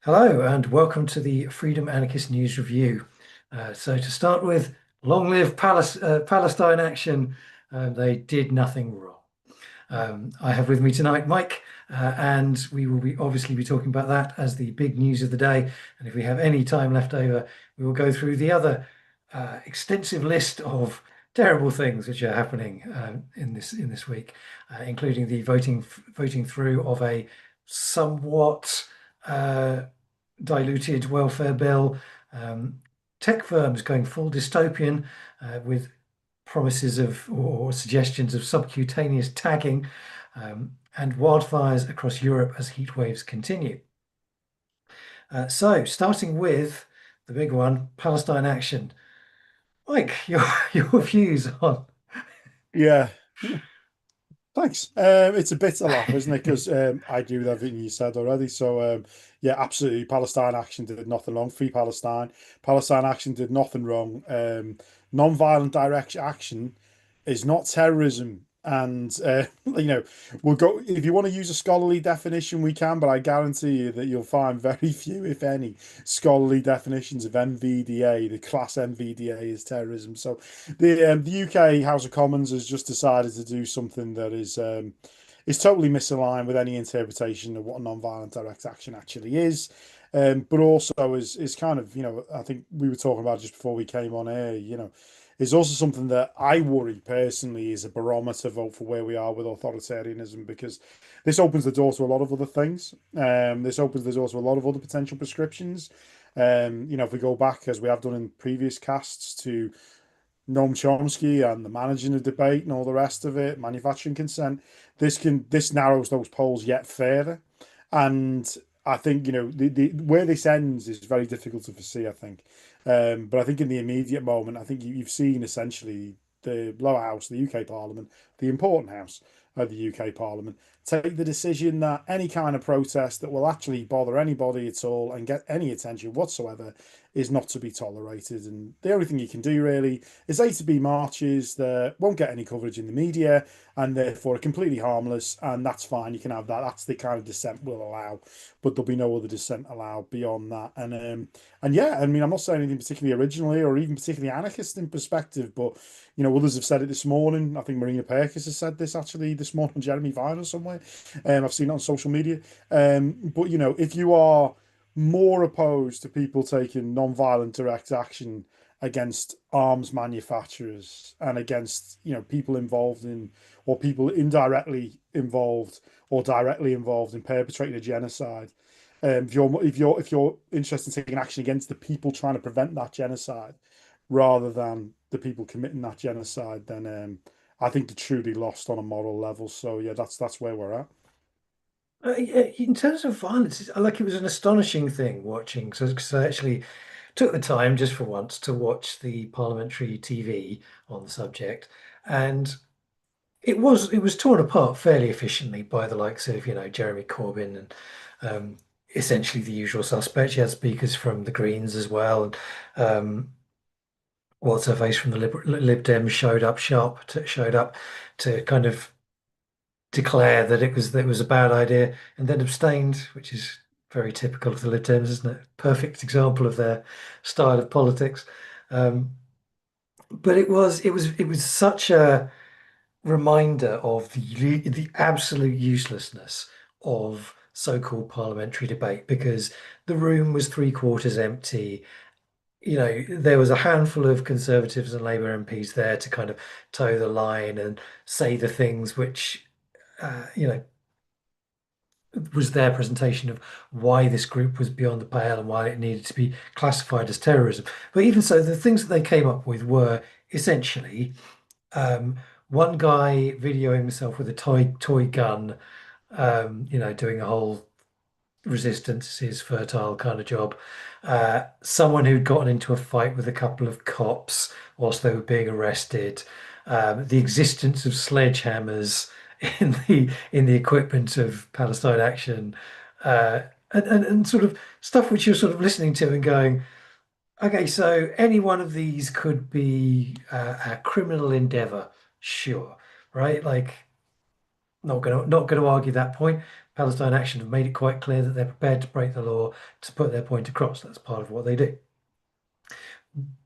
Hello and welcome to the Freedom Anarchist News Review. So to start with, long live Palestine Action. They did nothing wrong. I have with me tonight Mike, and we will be obviously be talking about that as the big news of the day. And if we have any time left over, we will go through the other extensive list of terrible things which are happening in this week, including the voting through of a somewhat uh, diluted welfare bill, um, tech firms going full dystopian with promises of or suggestions of subcutaneous tagging, and wildfires across Europe as heat waves continue. So, starting with the big one, Palestine Action. Mike, your views on. Yeah, thanks. It's a bitter laugh, isn't it? Because I agree with everything you said already. So yeah, absolutely. Palestine Action did nothing wrong. Free Palestine. Palestine Action did nothing wrong. Non-violent direct action is not terrorism. And we'll go if you want to use a scholarly definition, we can, but I guarantee you that you'll find very few, if any, scholarly definitions of MVDA. The class MVDA is terrorism. So the UK House of Commons has just decided to do something that is totally misaligned with any interpretation of what non-violent direct action actually is. But also is kind of, I think we were talking about just before we came on air, is also something that I worry personally is a barometer vote for where we are with authoritarianism, because this opens the door to a lot of other things. This opens the door to a lot of other potential prescriptions. If we go back, as we have done in previous casts, to Noam Chomsky and the managing of debate and all the rest of it, manufacturing consent, this narrows those polls yet further. And I think, the where this ends is very difficult to foresee, I think. But I think in the immediate moment, I think you've seen essentially the lower house, the UK Parliament, the important house of the UK Parliament, take the decision that any kind of protest that will actually bother anybody at all and get any attention whatsoever is not to be tolerated. And the only thing you can do really is A to B marches that won't get any coverage in the media and therefore are completely harmless, and that's fine. You can have that. That's the kind of dissent we'll allow, but there'll be no other dissent allowed beyond that. And yeah, I mean, I'm not saying anything particularly originally or even particularly anarchist in perspective, but others have said it this morning. I think Marina Perkis has said this actually this morning on Jeremy Vine or somewhere. I've seen it on social media. But if you are more opposed to people taking non-violent direct action against arms manufacturers and against people involved in or people indirectly involved or directly involved in perpetrating a genocide. If you're interested in taking action against the people trying to prevent that genocide rather than the people committing that genocide, then I think they're truly lost on a moral level. So yeah, that's where we're at. Yeah, in terms of violence, like it was an astonishing thing watching. So, 'cause I actually took the time just for once to watch the parliamentary TV on the subject, and it was torn apart fairly efficiently by the likes of Jeremy Corbyn and essentially the usual suspects. You had speakers from the Greens as well, and what's her face from the Lib Dems showed up to kind of declare that it was a bad idea and then abstained, which is very typical of the Lib Dems, isn't it? Perfect example of their style of politics. Um, but it was such a reminder of the absolute uselessness of so-called parliamentary debate, because the room was three-quarters empty. There was a handful of Conservatives and Labour MPs there to kind of toe the line and say the things which was their presentation of why this group was beyond the pale and why it needed to be classified as terrorism. But even so, the things that they came up with were essentially um, one guy videoing himself with a toy gun, doing a whole resistance is fertile kind of job. Someone who'd gotten into a fight with a couple of cops whilst they were being arrested. The existence of sledgehammers in the equipment of Palestine Action, and sort of stuff which you're sort of listening to and going, okay, so any one of these could be a criminal endeavor, sure, right? Like, not gonna argue that point. Palestine Action have made it quite clear that they're prepared to break the law to put their point across. That's part of what they do.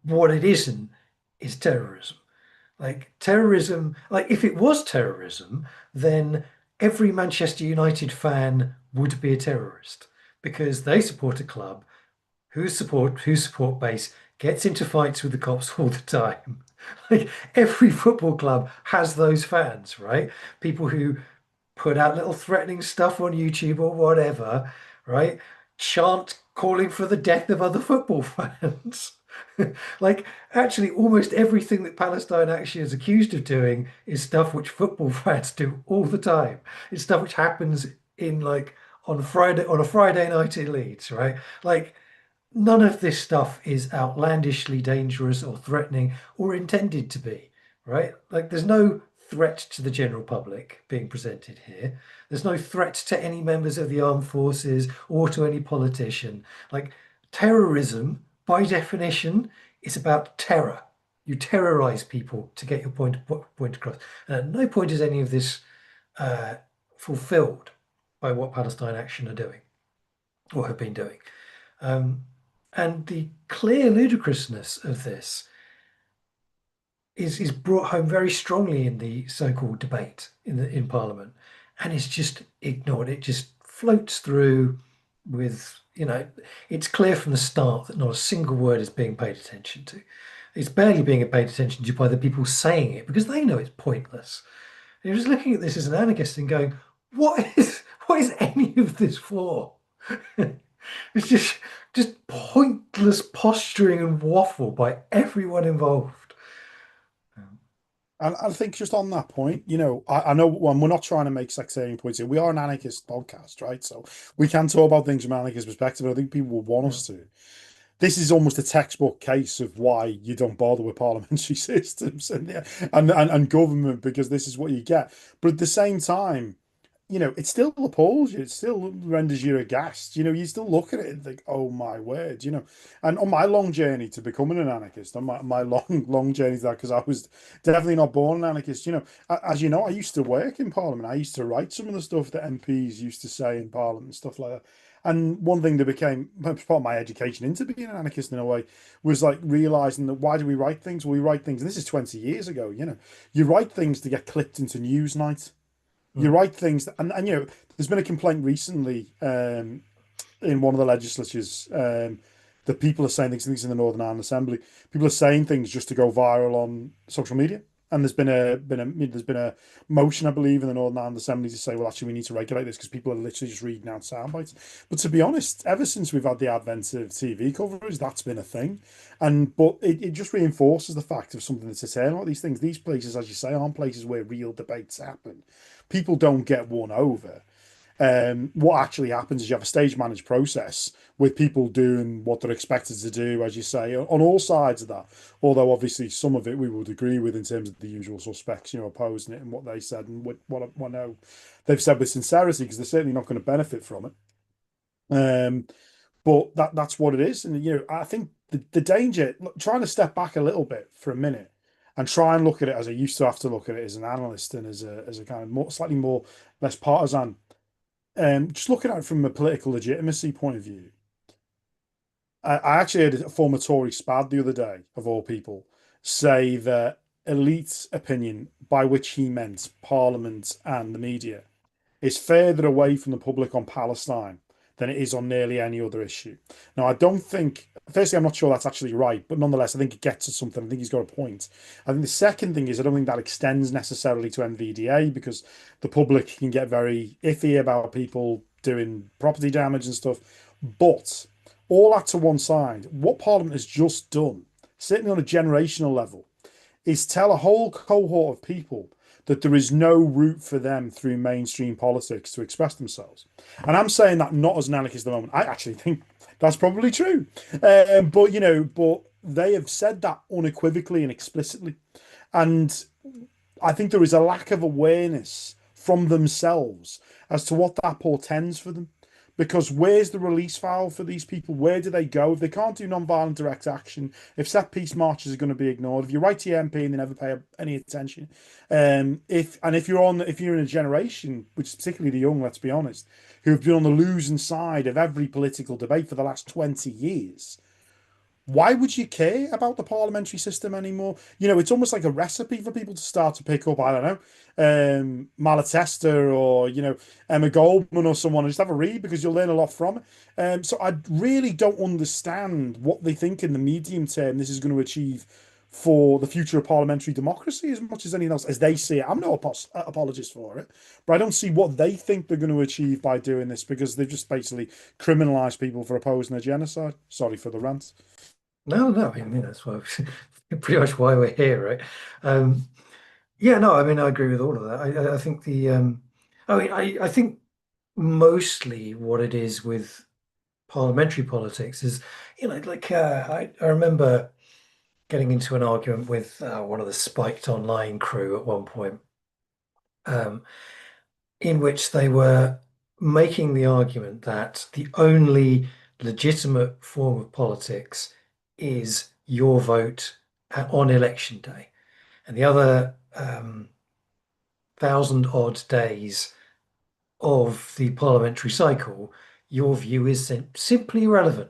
What it isn't is terrorism. Like terrorism, like if it was terrorism, then every Manchester United fan would be a terrorist because they support a club whose support base gets into fights with the cops all the time. Like every football club has those fans, right? People who put out little threatening stuff on YouTube or whatever, right? Chant calling for the death of other football fans. Like, actually, almost everything that Palestine Action is accused of doing is stuff which football fans do all the time. It's stuff which happens in like on a Friday night in Leeds, right? Like, none of this stuff is outlandishly dangerous or threatening or intended to be, right? Like, there's no threat to the general public being presented here. There's no threat to any members of the armed forces or to any politician. Like, terrorism, by definition, is about terror. You terrorize people to get your point across. And at no point is any of this uh, fulfilled by what Palestine Action are doing or have been doing. Um, and the clear ludicrousness of this is brought home very strongly in the so-called debate in Parliament, and it's just ignored. It just floats through with, it's clear from the start that not a single word is being paid attention to. It's barely being paid attention to by the people saying it because they know it's pointless. And you're just looking at this as an anarchist and going, what is any of this for? It's just pointless posturing and waffle by everyone involved. And I think just on that point, I know when we're not trying to make sectarian points here, we are an anarchist podcast, right? So we can talk about things from an anarchist perspective. I think people will want Yeah. us to. This is almost a textbook case of why you don't bother with parliamentary systems and government, because this is what you get. But at the same time, it still appalls you. It still renders you aghast. You still look at it and think, oh my word. And on my long journey to becoming an anarchist, on my long, long journey to that, because I was definitely not born an anarchist, as you know, I used to work in Parliament. I used to write some of the stuff that MPs used to say in Parliament and stuff like that. And one thing that became part of my education into being an anarchist in a way was like realizing that why do we write things? Well, we write things, and this is 20 years ago, you write things to get clipped into Newsnight. You Mm. write things, and there's been a complaint recently in one of the legislatures that people are saying things in the Northern Ireland Assembly. People are saying things just to go viral on social media, and there's been a motion, I believe, in the Northern Ireland Assembly to say, well, actually, we need to regulate this because people are literally just reading out sound bites. But to be honest, ever since we've had the advent of TV coverage, that's been a thing, but it just reinforces the fact of something that's eternal. About these things, these places, as you say, aren't places where real debates happen. People don't get won over. What actually happens is you have a stage managed process with people doing what they're expected to do, as you say, on all sides of that. Although obviously some of it we would agree with in terms of the usual suspects, opposing it and what they said and what I know they've said with sincerity, because they're certainly not going to benefit from it. But that's what it is, and I think the danger, trying to step back a little bit for a minute and try and look at it as I used to have to look at it as an analyst and as a kind of slightly more less partisan. Just looking at it from a political legitimacy point of view, I actually had a former Tory spad the other day, of all people, say that elite opinion, by which he meant Parliament and the media, is further away from the public on Palestine than it is on nearly any other issue. Now, I don't think, firstly, I'm not sure that's actually right, but nonetheless, I think it gets at something. I think he's got a point. I think the second thing is I don't think that extends necessarily to NVDA, because the public can get very iffy about people doing property damage and stuff. But all that to one side, what Parliament has just done, certainly on a generational level, is tell a whole cohort of people that there is no route for them through mainstream politics to express themselves. And I'm saying that not as an anarchist at the moment. I actually think that's probably true. But they have said that unequivocally and explicitly. And I think there is a lack of awareness from themselves as to what that portends for them. because where's the release valve for these people? Where do they go if they can't do non-violent direct action? If set piece marches are going to be ignored, if you write to your MP and they never pay any attention, if you're in a generation, which is particularly the young, let's be honest, who have been on the losing side of every political debate for the last 20 years, why would you care about the parliamentary system anymore? It's almost like a recipe for people to start to pick up, I don't know, Malatesta or, Emma Goldman or someone, and just have a read because you'll learn a lot from it. So I really don't understand what they think in the medium term this is going to achieve for the future of parliamentary democracy as much as anything else, as they see it. I'm no apologist for it, but I don't see what they think they're going to achieve by doing this because they've just basically criminalized people for opposing a genocide. Sorry for the rant. No, no, I mean that's why pretty much why we're here, right? Um, yeah, no, I mean I agree with all of that. I think I mean I think mostly what it is with parliamentary politics is, like I remember getting into an argument with one of the Spiked Online crew at one point, um, in which they were making the argument that the only legitimate form of politics is your vote on election day, and the other thousand odd days of the parliamentary cycle, your view is simply irrelevant.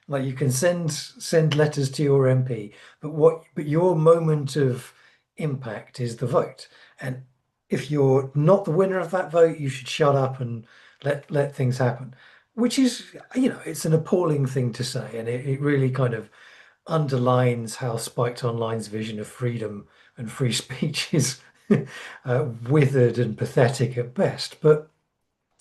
Like you can send letters to your MP, but your moment of impact is the vote. And if you're not the winner of that vote, you should shut up and let things happen. Which is, it's an appalling thing to say, and it really kind of underlines how Spiked Online's vision of freedom and free speech is withered and pathetic at best. But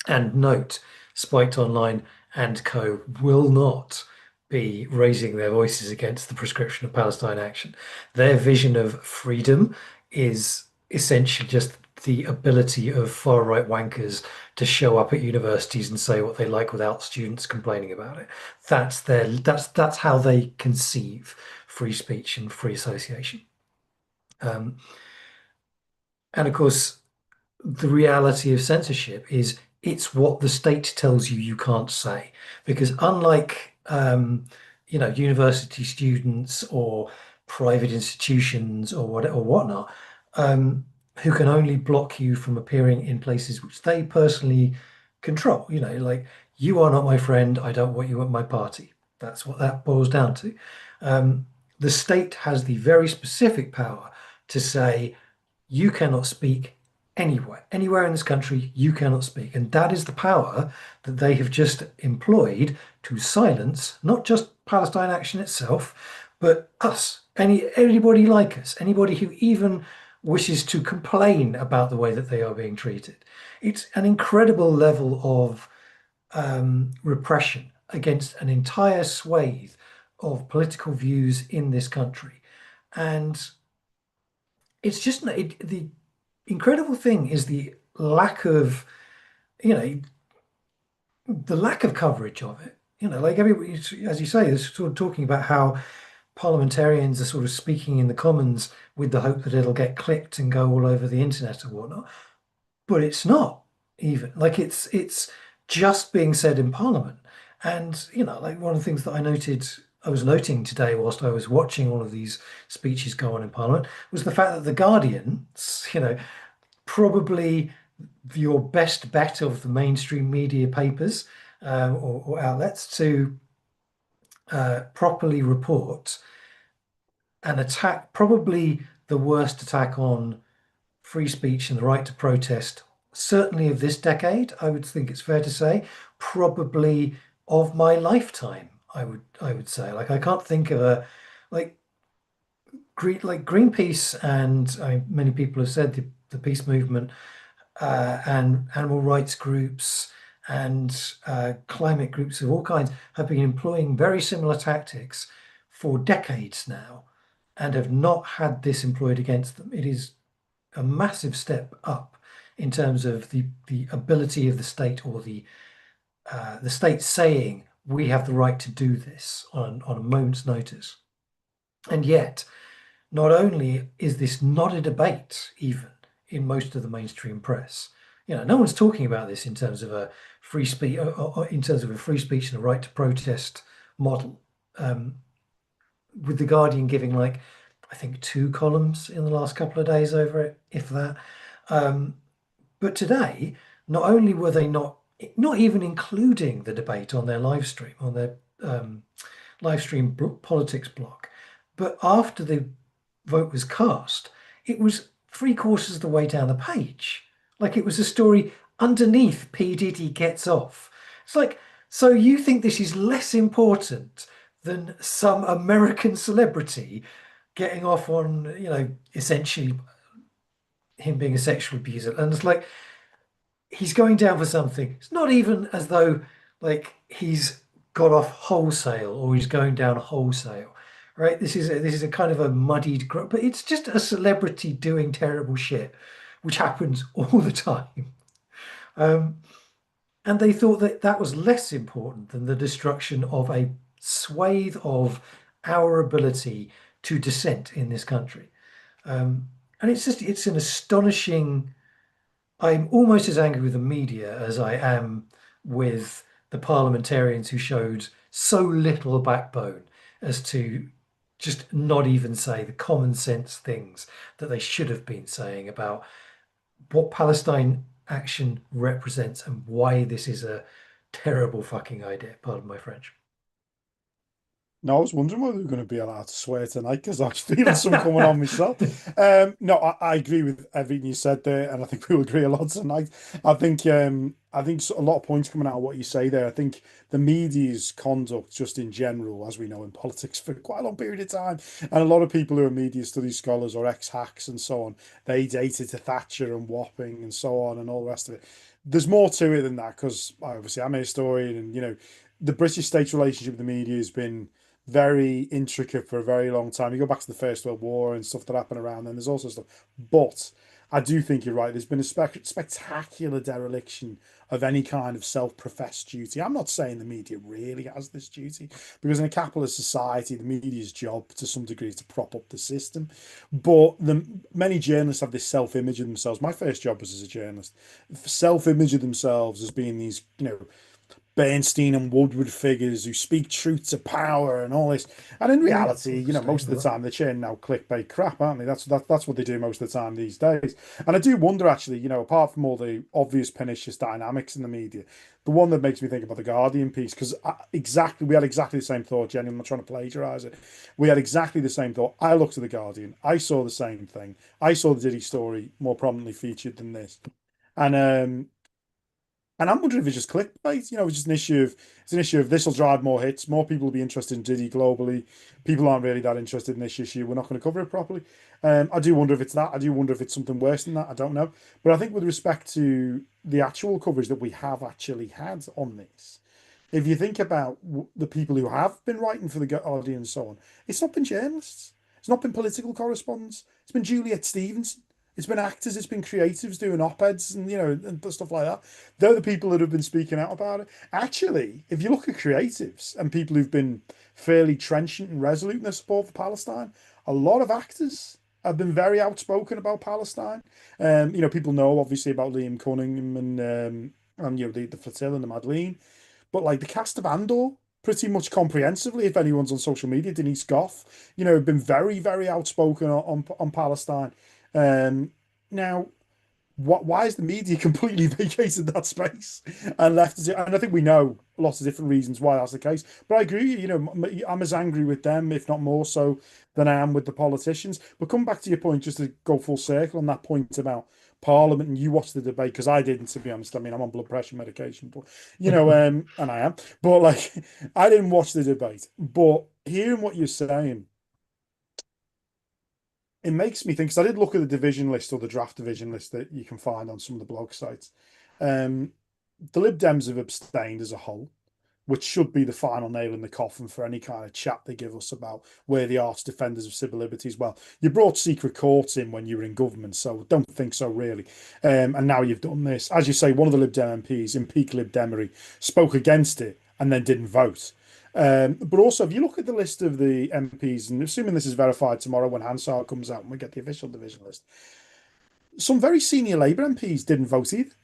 and note, Spiked Online and Co. will not be raising their voices against the prescription of Palestine Action. Their vision of freedom is essentially just the ability of far right wankers to show up at universities and say what they like without students complaining about it. That's how they conceive free speech and free association. Um, and of course, the reality of censorship is it's what the state tells you can't say. Because unlike university students or private institutions or whatnot, who can only block you from appearing in places which they personally control. Like you are not my friend, I don't want you at my party. That's what that boils down to. Um, the state has the very specific power to say you cannot speak anywhere in this country, you cannot speak. And that is the power that they have just employed to silence not just Palestine Action itself, but us, anybody like us, anybody who even wishes to complain about the way that they are being treated. It's an incredible level of repression against an entire swathe of political views in this country. And the incredible thing is you know, the lack of coverage of it. Like everybody, as you say, is sort of talking about how parliamentarians are sort of speaking in the Commons with the hope that it'll get clicked and go all over the internet or whatnot. But it's not even like it's just being said in Parliament. And like one of the things that I was noting today whilst I was watching all of these speeches go on in Parliament was the fact that the Guardians, probably your best bet of the mainstream media papers or outlets to properly report an attack, probably the worst attack on free speech and the right to protest, certainly of this decade. I would think it's fair to say, probably of my lifetime. I would say, like I can't think of a like Greenpeace and many people have said the peace movement and animal rights groups and climate groups of all kinds have been employing very similar tactics for decades now and have not had this employed against them. It is a massive step up in terms of the ability of the state or the state saying we have the right to do this on a moment's notice. And yet, not only is this not a debate even in most of the mainstream press, No one's talking about this in terms of a free speech, in terms of a free speech and a right to protest model. Um, with the Guardian giving like, I think, two columns in the last couple of days over it, if that. Um, but today, not only were they not even including the debate on their live stream, on their live stream politics blog, but after the vote was cast, it was three-quarters of the way down the page. Like it was a story underneath P. Diddy gets off. It's like, so you think this is less important than some American celebrity getting off on, essentially him being a sexual abuser? And it's like, he's going down for something. It's not even as though like he's got off wholesale or he's going down wholesale, right? This is a kind of a muddied, but it's just a celebrity doing terrible shit, which happens all the time. Um, and they thought that that was less important than the destruction of a swathe of our ability to dissent in this country. And it's an astonishing. I'm almost as angry with the media as I am with the parliamentarians who showed so little backbone as to just not even say the common sense things that they should have been saying about what Palestine Action represents and why this is a terrible fucking idea. Pardon my French. No, I was wondering whether we were going to be allowed to swear tonight because I was feeling some coming on myself. No, I agree with everything you said there, and I think we'll agree a lot tonight. I think a lot of points coming out of what you say there. I think the media's conduct, just in general, as we know in politics for quite a long period of time, and a lot of people who are media studies scholars or ex-hacks and so on, they dated to Thatcher and Wapping and so on and all the rest of it. There's more to it than that because obviously I'm a historian, and the British state's relationship with the media has been very intricate for a very long time. You go back to the First World War and stuff that happened around then. There's also stuff, but I do think you're right. There's been a spectacular dereliction of any kind of self-professed duty. I'm not saying the media really has this duty, because in a capitalist society, the media's job to some degree is to prop up the system. But many journalists have this self-image of themselves. My first job was as a journalist. Self-image of themselves as being these, Bernstein and Woodward figures who speak truth to power and all this. And in Yeah, reality, most of the time they're churning out clickbait crap, aren't they? That's what they do most of the time these days. And I do wonder, actually, apart from all the obvious pernicious dynamics in the media, the one that makes me think about the Guardian piece, because we had exactly the same thought, Jenny. I'm not trying to plagiarize it. We had exactly the same thought. I looked at the Guardian. I saw the same thing. I saw the Diddy story more prominently featured than this. And I'm wondering if it's just clickbait. It's just an issue of this will drive more hits. More people will be interested in Diddy globally. People aren't really that interested in this issue. We're not going to cover it properly. I do wonder if it's that. I do wonder if it's something worse than that. I don't know. But I think with respect to the actual coverage that we have actually had on this, if you think about the people who have been writing for the Guardian and so on, it's not been journalists. It's not been political correspondents. It's been Juliet Stevenson. It's been actors, it's been creatives doing op-eds and and stuff like that. They're the people that have been speaking out about it. Actually, if you look at creatives and people who've been fairly trenchant and resolute in their support for Palestine, a lot of actors have been very outspoken about Palestine. People know obviously about Liam Cunningham and the flotilla and the Madeleine, but like the cast of Andor, pretty much comprehensively, if anyone's on social media, Denise Goff, have been very, very outspoken on Palestine. Now, why is the media completely vacated that space and left it? And I think we know lots of different reasons why that's the case. But I agree, I'm as angry with them, if not more so, than I am with the politicians. But come back to your point, just to go full circle on that point about Parliament, and you watched the debate, because I didn't, to be honest. I mean, I'm on blood pressure medication, but and I am. But like, I didn't watch the debate. But hearing what you're saying, it makes me think, because I did look at the division list, or the draft division list that you can find on some of the blog sites. The Lib Dems have abstained as a whole, which should be the final nail in the coffin for any kind of chat they give us about where they are as defenders of civil liberties. Well, you brought secret courts in when you were in government, so don't think so, really. And now you've done this. As you say, one of the Lib Dem MPs in peak Lib Demery spoke against it and then didn't vote. But also, if you look at the list of the MPs, and assuming this is verified tomorrow when Hansard comes out and we get the official division list, some very senior Labour MPs didn't vote either.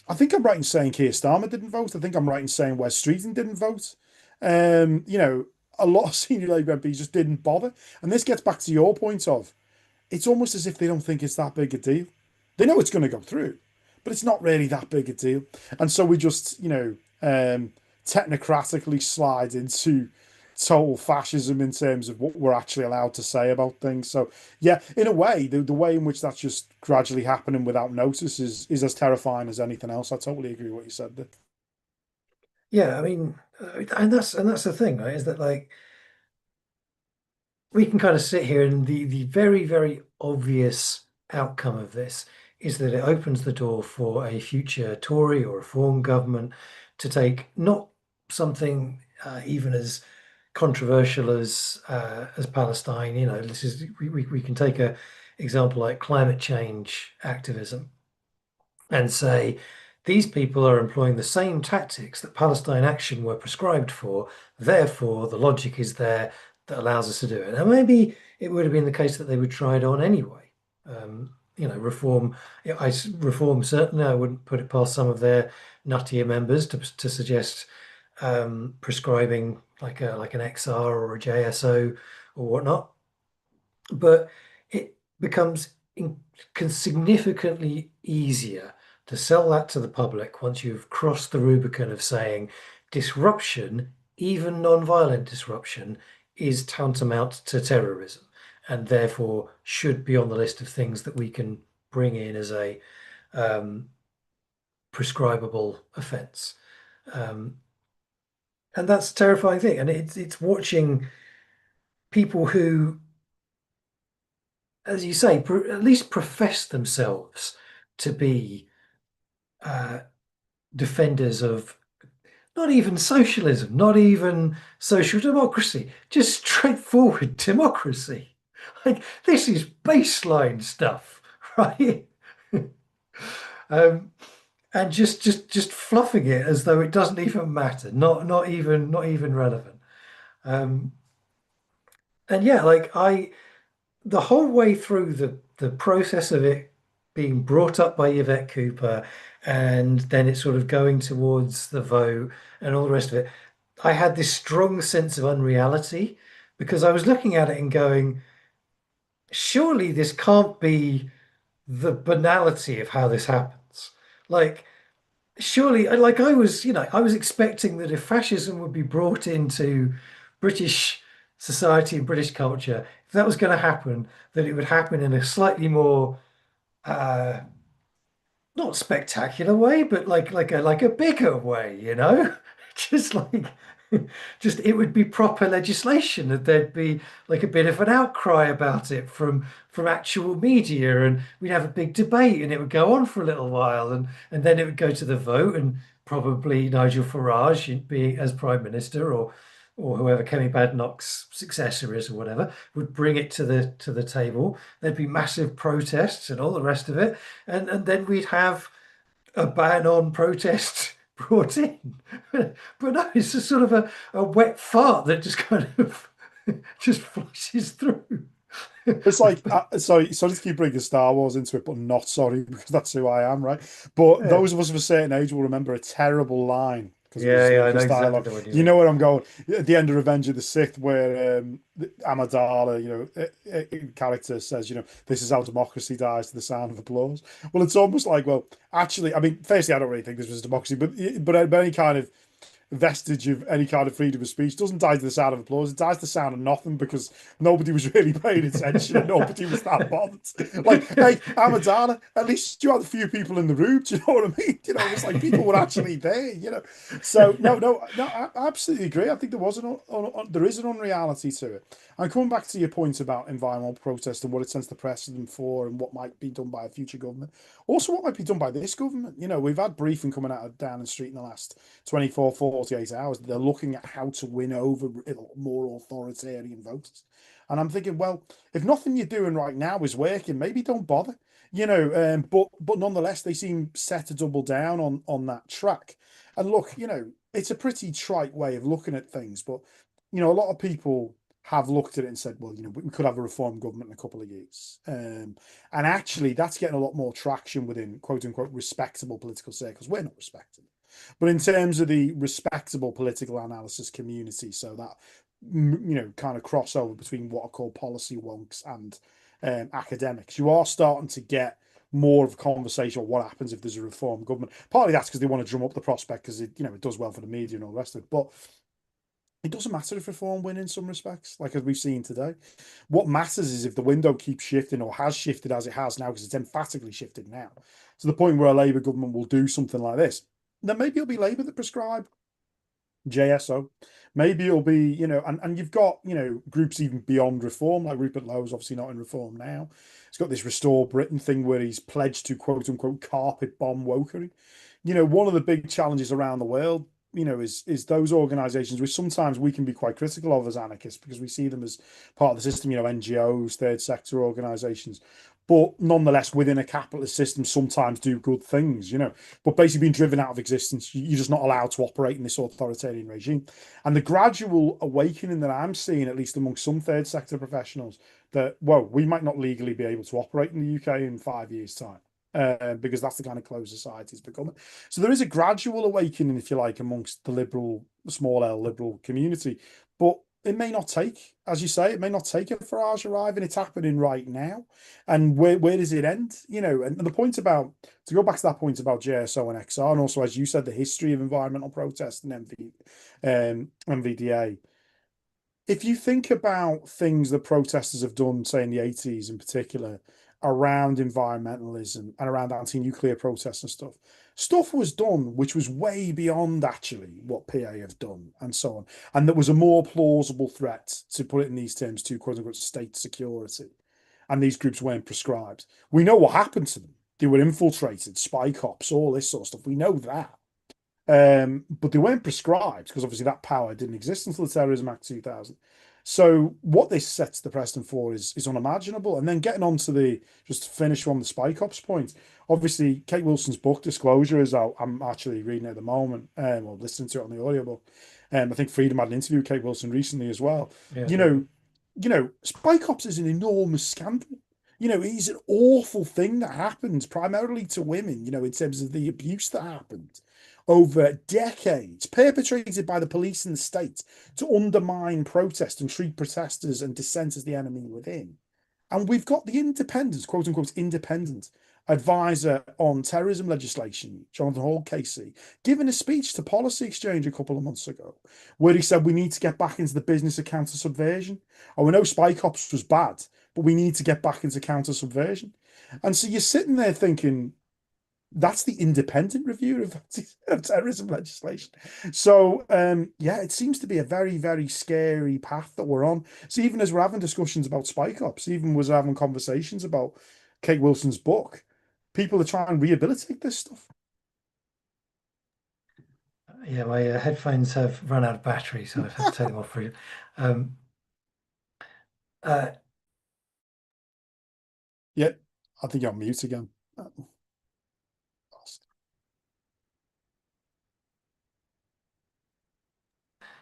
I think I'm right in saying Keir Starmer didn't vote. I think I'm right in saying Wes Streeting didn't vote. You know, a lot of senior Labour MPs just didn't bother. And this gets back to your point of it's almost as if they don't think it's that big a deal. They know it's going to go through, but it's not really that big a deal. And so we just, technocratically slide into total fascism in terms of what we're actually allowed to say about things. So yeah, in a way, the way in which that's just gradually happening without notice is as terrifying as anything else. I totally agree with what you said there. Yeah, I mean, and that's the thing, right? Is that like we can kind of sit here and the very, very obvious outcome of this is that it opens the door for a future Tory or Reform government to take not something even as controversial as Palestine. You know, this is we can take a example like climate change activism and say these people are employing the same tactics that Palestine Action were prescribed for. Therefore, the logic is there that allows us to do it. And maybe it would have been the case that they would try it on anyway. Reform. Reform certainly. I wouldn't put it past some of their nuttier members to suggest prescribing like an XR or a JSO or whatnot. But it becomes significantly easier to sell that to the public once you've crossed the Rubicon of saying disruption, even non-violent disruption, is tantamount to terrorism and therefore should be on the list of things that we can bring in as a um, prescribable offence. Um, and that's a terrifying thing. And it's watching people who, as you say, at least profess themselves to be uh, defenders of not even socialism, not even social democracy, just straightforward democracy. Like this is baseline stuff, right? um, and just fluffing it as though it doesn't even matter, not even relevant. Um, and yeah, like I the whole way through the process of it being brought up by Yvette Cooper and then it's sort of going towards the vote and all the rest of it, I had this strong sense of unreality because I was looking at it and going, surely this can't be the banality of how this happens. Like, surely, like I was expecting that if fascism would be brought into British society and British culture, if that was going to happen, that it would happen in a slightly more uh, not spectacular way, but like a bigger way, you know? Just like just it would be proper legislation that there'd be like a bit of an outcry about it from actual media and we'd have a big debate and it would go on for a little while and then it would go to the vote and probably Nigel Farage would be as Prime Minister or whoever Kemi Badenoch's successor is or whatever would bring it to the table. There'd be massive protests and all the rest of it and then we'd have a ban on protests brought in. But no, it's just sort of a wet fart that just kind of just flushes through. It's like, sorry to keep bringing Star Wars into it, but not sorry because that's who I am, right? But Yeah, those of us of a certain age will remember a terrible line because it yeah, was yeah. I know Lucas exactly dialogue. the one you You mean. know where I'm going at the end of Revenge of the Sith, where Amidala, character says, this is how democracy dies to the sound of applause. Well, it's almost like, well, actually, I mean, firstly, I don't really think this was democracy, but any kind of vestige of any kind of freedom of speech doesn't die to the sound of applause. It dies to the sound of nothing because nobody was really paying attention and nobody was that bothered. Like, hey, Amadana, at least you had a few people in the room. Do you know what I mean? It's like people were actually there. So no, I absolutely agree. I think there was there is an unreality to it. And coming back to your point about environmental protest and what it sends the precedent for and what might be done by a future government, also what might be done by this government. We've had briefing coming out of Downing Street in the last 24, 48 hours. They're looking at how to win over more authoritarian voters. And I'm thinking, well, if nothing you're doing right now is working, maybe don't bother. But nonetheless, they seem set to double down on that track. And look, it's a pretty trite way of looking at things, but a lot of people have looked at it and said, well, we could have a reform government in a couple of years. And actually, that's getting a lot more traction within quote unquote respectable political circles. We're not respected. But in terms of the respectable political analysis community, so that, kind of crossover between what are called policy wonks and academics, you are starting to get more of a conversation on what happens if there's a reform government. Partly that's because they want to drum up the prospect because it does well for the media and all the rest of it. But it doesn't matter if reform win in some respects, like as we've seen today. What matters is if the window keeps shifting or has shifted as it has now, because it's emphatically shifted now, to the point where a Labour government will do something like this, then maybe it'll be Labour that prescribe JSO. Maybe it'll be, and you've got, groups even beyond reform, like Rupert Lowe's obviously not in reform now. He's got this Restore Britain thing where he's pledged to quote unquote carpet bomb wokery. One of the big challenges around the world, is those organizations which sometimes we can be quite critical of as anarchists because we see them as part of the system, NGOs, third sector organizations, but nonetheless within a capitalist system sometimes do good things, but basically being driven out of existence. You're just not allowed to operate in this authoritarian regime. And the gradual awakening that I'm seeing, at least amongst some third sector professionals, that, well, we might not legally be able to operate in the UK in 5 years' time. Because that's the kind of closed society it's becoming. So there is a gradual awakening, if you like, amongst the liberal, small L liberal community. But it may not take, as you say, it may not take a Farage arriving. It's happening right now. And where does it end? And the point about, to go back to that point about JSO and XR, and also, as you said, the history of environmental protest and MVDA. If you think about things that protesters have done, say in the 80s in particular, around environmentalism and around anti-nuclear protests and stuff was done which was way beyond actually what PA have done and so on. And there was a more plausible threat, to put it in these terms, to quote unquote state security. And these groups weren't prescribed. We know what happened to them. They were infiltrated, spy cops, all this sort of stuff. We know that. But they weren't prescribed because obviously that power didn't exist until the Terrorism Act 2000. So what this sets the precedent for is unimaginable. And then getting on to just to finish on the spy cops point, obviously Kate Wilson's book Disclosure is out. I'm actually reading it at the moment, or listening to it on the audiobook. I think Freedom had an interview with Kate Wilson recently as well. Yeah. Spy cops is an enormous scandal. It's an awful thing that happens primarily to women, in terms of the abuse that happened over decades, perpetrated by the police and the state to undermine protest and treat protesters and dissent as the enemy within. And we've got the independent, quote unquote, independent advisor on terrorism legislation, Jonathan Hall Casey, giving a speech to Policy Exchange a couple of months ago, where he said we need to get back into the business of counter subversion. Oh, we know Spy Cops was bad, but we need to get back into counter subversion. And so you're sitting there thinking, that's the independent review of terrorism legislation. So, it seems to be a very, very scary path that we're on. So even as we're having discussions about spy cops, even as we're having conversations about Kate Wilson's book, people are trying to rehabilitate this stuff. Yeah, my headphones have run out of battery, so I've had to take them off for you. Uh, Yeah, I think you're on mute again.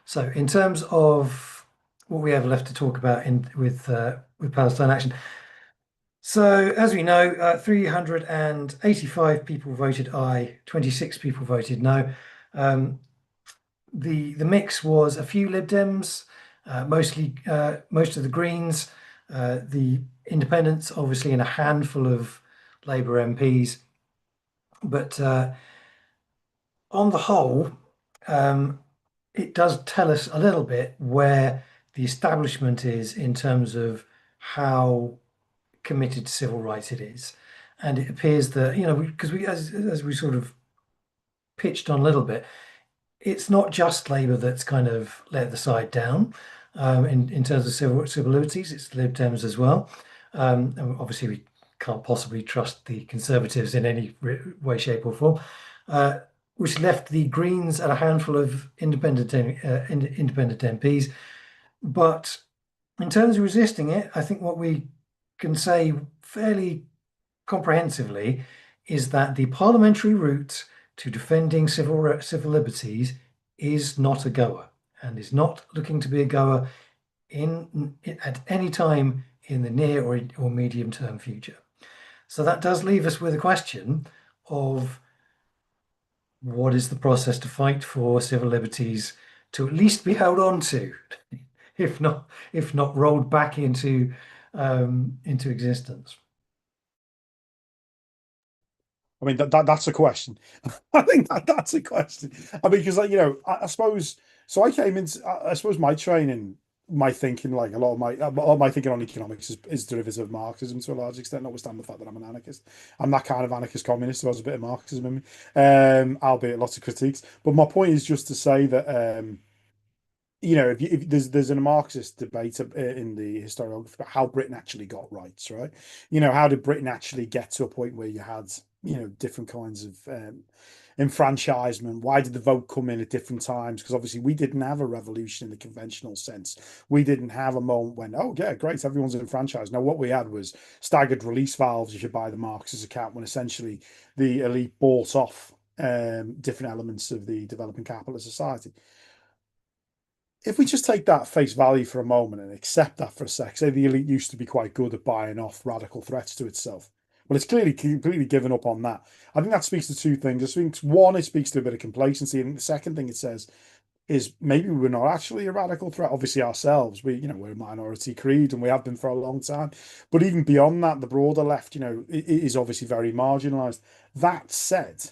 So in terms of what we have left to talk about with Palestine Action. So as we know, 385 people voted aye, 26 people voted no. The mix was a few Lib Dems, mostly most of the Greens, the Independents, obviously, and a handful of Labour MPs. But on the whole, it does tell us a little bit where the establishment is in terms of how committed to civil rights it is. And it appears that, because as we sort of pitched on a little bit, it's not just Labour that's kind of let the side down in terms of civil liberties. It's Lib Dems as well. And obviously, we can't possibly trust the Conservatives in any way, shape, or form. Which left the Greens and a handful of independent MPs. But in terms of resisting it, I think what we can say fairly comprehensively is that the parliamentary route to defending civil liberties is not a goer and is not looking to be a goer at any time in the near or medium term future. So that does leave us with a question of what is the process to fight for civil liberties to at least be held on to, if not rolled back into existence. I mean, that's a question. I think that's a question. I mean, because like, I suppose so. I came into, I suppose my training, my thinking, like a lot of my thinking on economics is derivative of Marxism to a large extent, notwithstanding the fact that I'm an anarchist. I'm that kind of anarchist communist who has a bit of Marxism in me, albeit lots of critiques. But my point is just to say that if there's a Marxist debate in the historiography about how Britain actually got rights, right? How did Britain actually get to a point where you had, different kinds of enfranchisement? Why did the vote come in at different times? Because obviously we didn't have a revolution in the conventional sense. We didn't have a moment when, oh yeah, great, everyone's enfranchised. No, what we had was staggered release valves, if you buy the Marxist account, when essentially the elite bought off different elements of the developing capitalist society. If we just take that face value for a moment and accept that for a sec, say the elite used to be quite good at buying off radical threats to itself. Well, it's clearly completely given up on that. I think that speaks to two things. I think one, it speaks to a bit of complacency, and the second thing it says is maybe we're not actually a radical threat. Obviously, ourselves, we're a minority creed, and we have been for a long time. But even beyond that, the broader left, is obviously very marginalised. That said,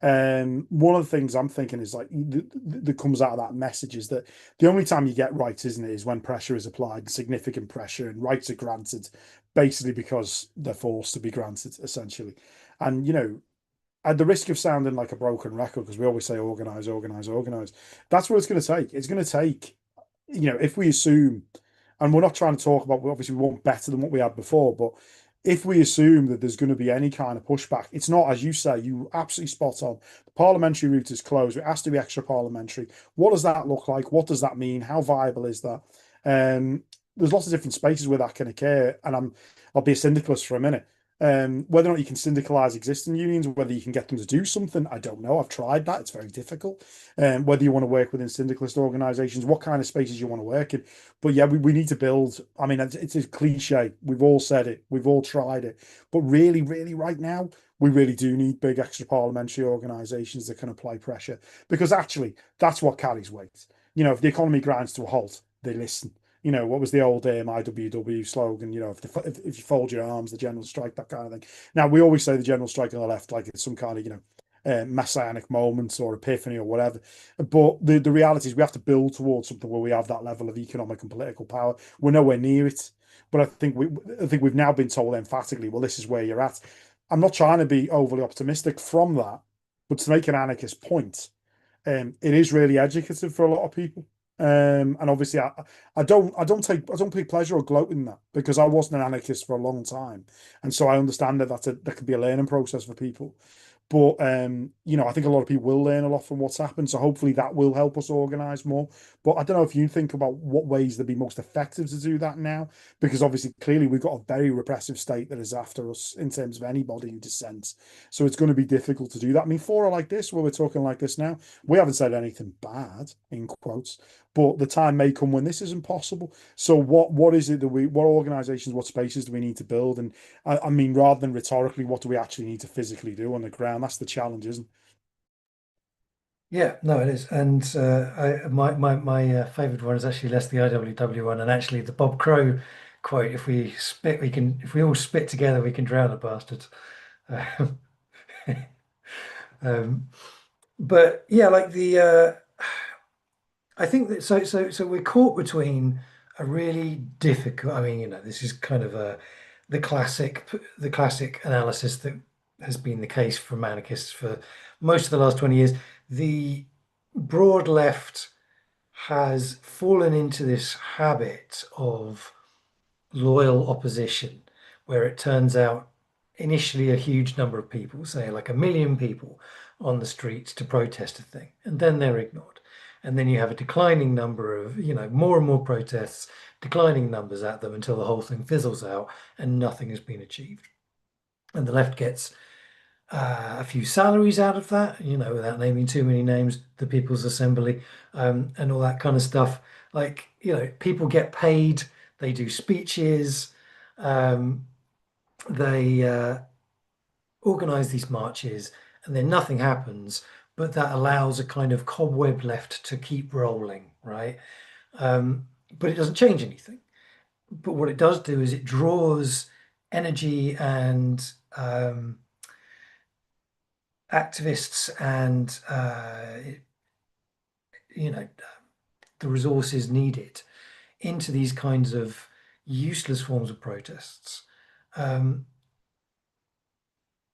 one of the things I'm thinking is like that comes out of that message is that the only time you get rights, isn't it, is when pressure is applied, significant pressure, and rights are granted basically because they're forced to be granted, essentially. And at the risk of sounding like a broken record, because we always say organize, organize, organize, that's what it's going to take. It's going to take, if we assume, and we're not trying to talk about, obviously, we want better than what we had before, but if we assume that there's going to be any kind of pushback, it's not, as you say, you absolutely spot on. The parliamentary route is closed. It has to be extra parliamentary. What does that look like? What does that mean? How viable is that? There's lots of different spaces where that can occur, and I'll be a syndicalist for a minute. Whether or not you can syndicalize existing unions, whether you can get them to do something, I don't know. I've tried that. It's very difficult. Whether you want to work within syndicalist organizations, what kind of spaces you want to work in. But yeah, we need to build. I mean, it's a cliche. We've all said it. We've all tried it. But really, really, right now, we really do need big extra parliamentary organizations that can apply pressure, because actually, that's what carries weight. If the economy grinds to a halt, they listen. What was the old IWW slogan? If you fold your arms, the general strike, that kind of thing. Now, we always say the general strike on the left, like it's some kind of, messianic moment or epiphany or whatever. But the reality is we have to build towards something where we have that level of economic and political power. We're nowhere near it. But I think we've now been told emphatically, well, this is where you're at. I'm not trying to be overly optimistic from that, but to make an anarchist point, it is really educative for a lot of people. And obviously, I don't take pleasure or gloat in that, because I wasn't an anarchist for a long time, and so I understand that could be a learning process for people. But I think a lot of people will learn a lot from what's happened. So hopefully that will help us organize more. But I don't know if you think about what ways they'd be most effective to do that now, because obviously clearly we've got a very repressive state that is after us in terms of anybody who dissents. So it's going to be difficult to do that. I mean, fora like this, where we're talking like this now, we haven't said anything bad in quotes, but the time may come when this isn't possible. So what is it that what organizations, what spaces do we need to build? And I mean, rather than rhetorically, what do we actually need to physically do on the ground? That's the challenge, isn't it? Yeah, no, it is. And my favorite one is actually less the IWW one, and actually the Bob Crow quote: "If we spit, we can. If we all spit together, we can drown the bastards." Um, um, but yeah, like I think that so we're caught between a really difficult. I mean, this is kind of the classic the classic analysis that has been the case for anarchists for most of the last 20 years. The broad left has fallen into this habit of loyal opposition, where it turns out initially a huge number of people, say like 1 million people on the streets to protest a thing, and then they're ignored. And then you have a declining number of, more and more protests, declining numbers at them until the whole thing fizzles out and nothing has been achieved. And the left gets a few salaries out of that, without naming too many names, the People's Assembly, and all that kind of stuff. Like, people get paid, they do speeches, um, they organize these marches, and then nothing happens, but that allows a kind of cobweb left to keep rolling, right? But it doesn't change anything. But what it does do is it draws energy and activists and you know the resources needed into these kinds of useless forms of protests, um,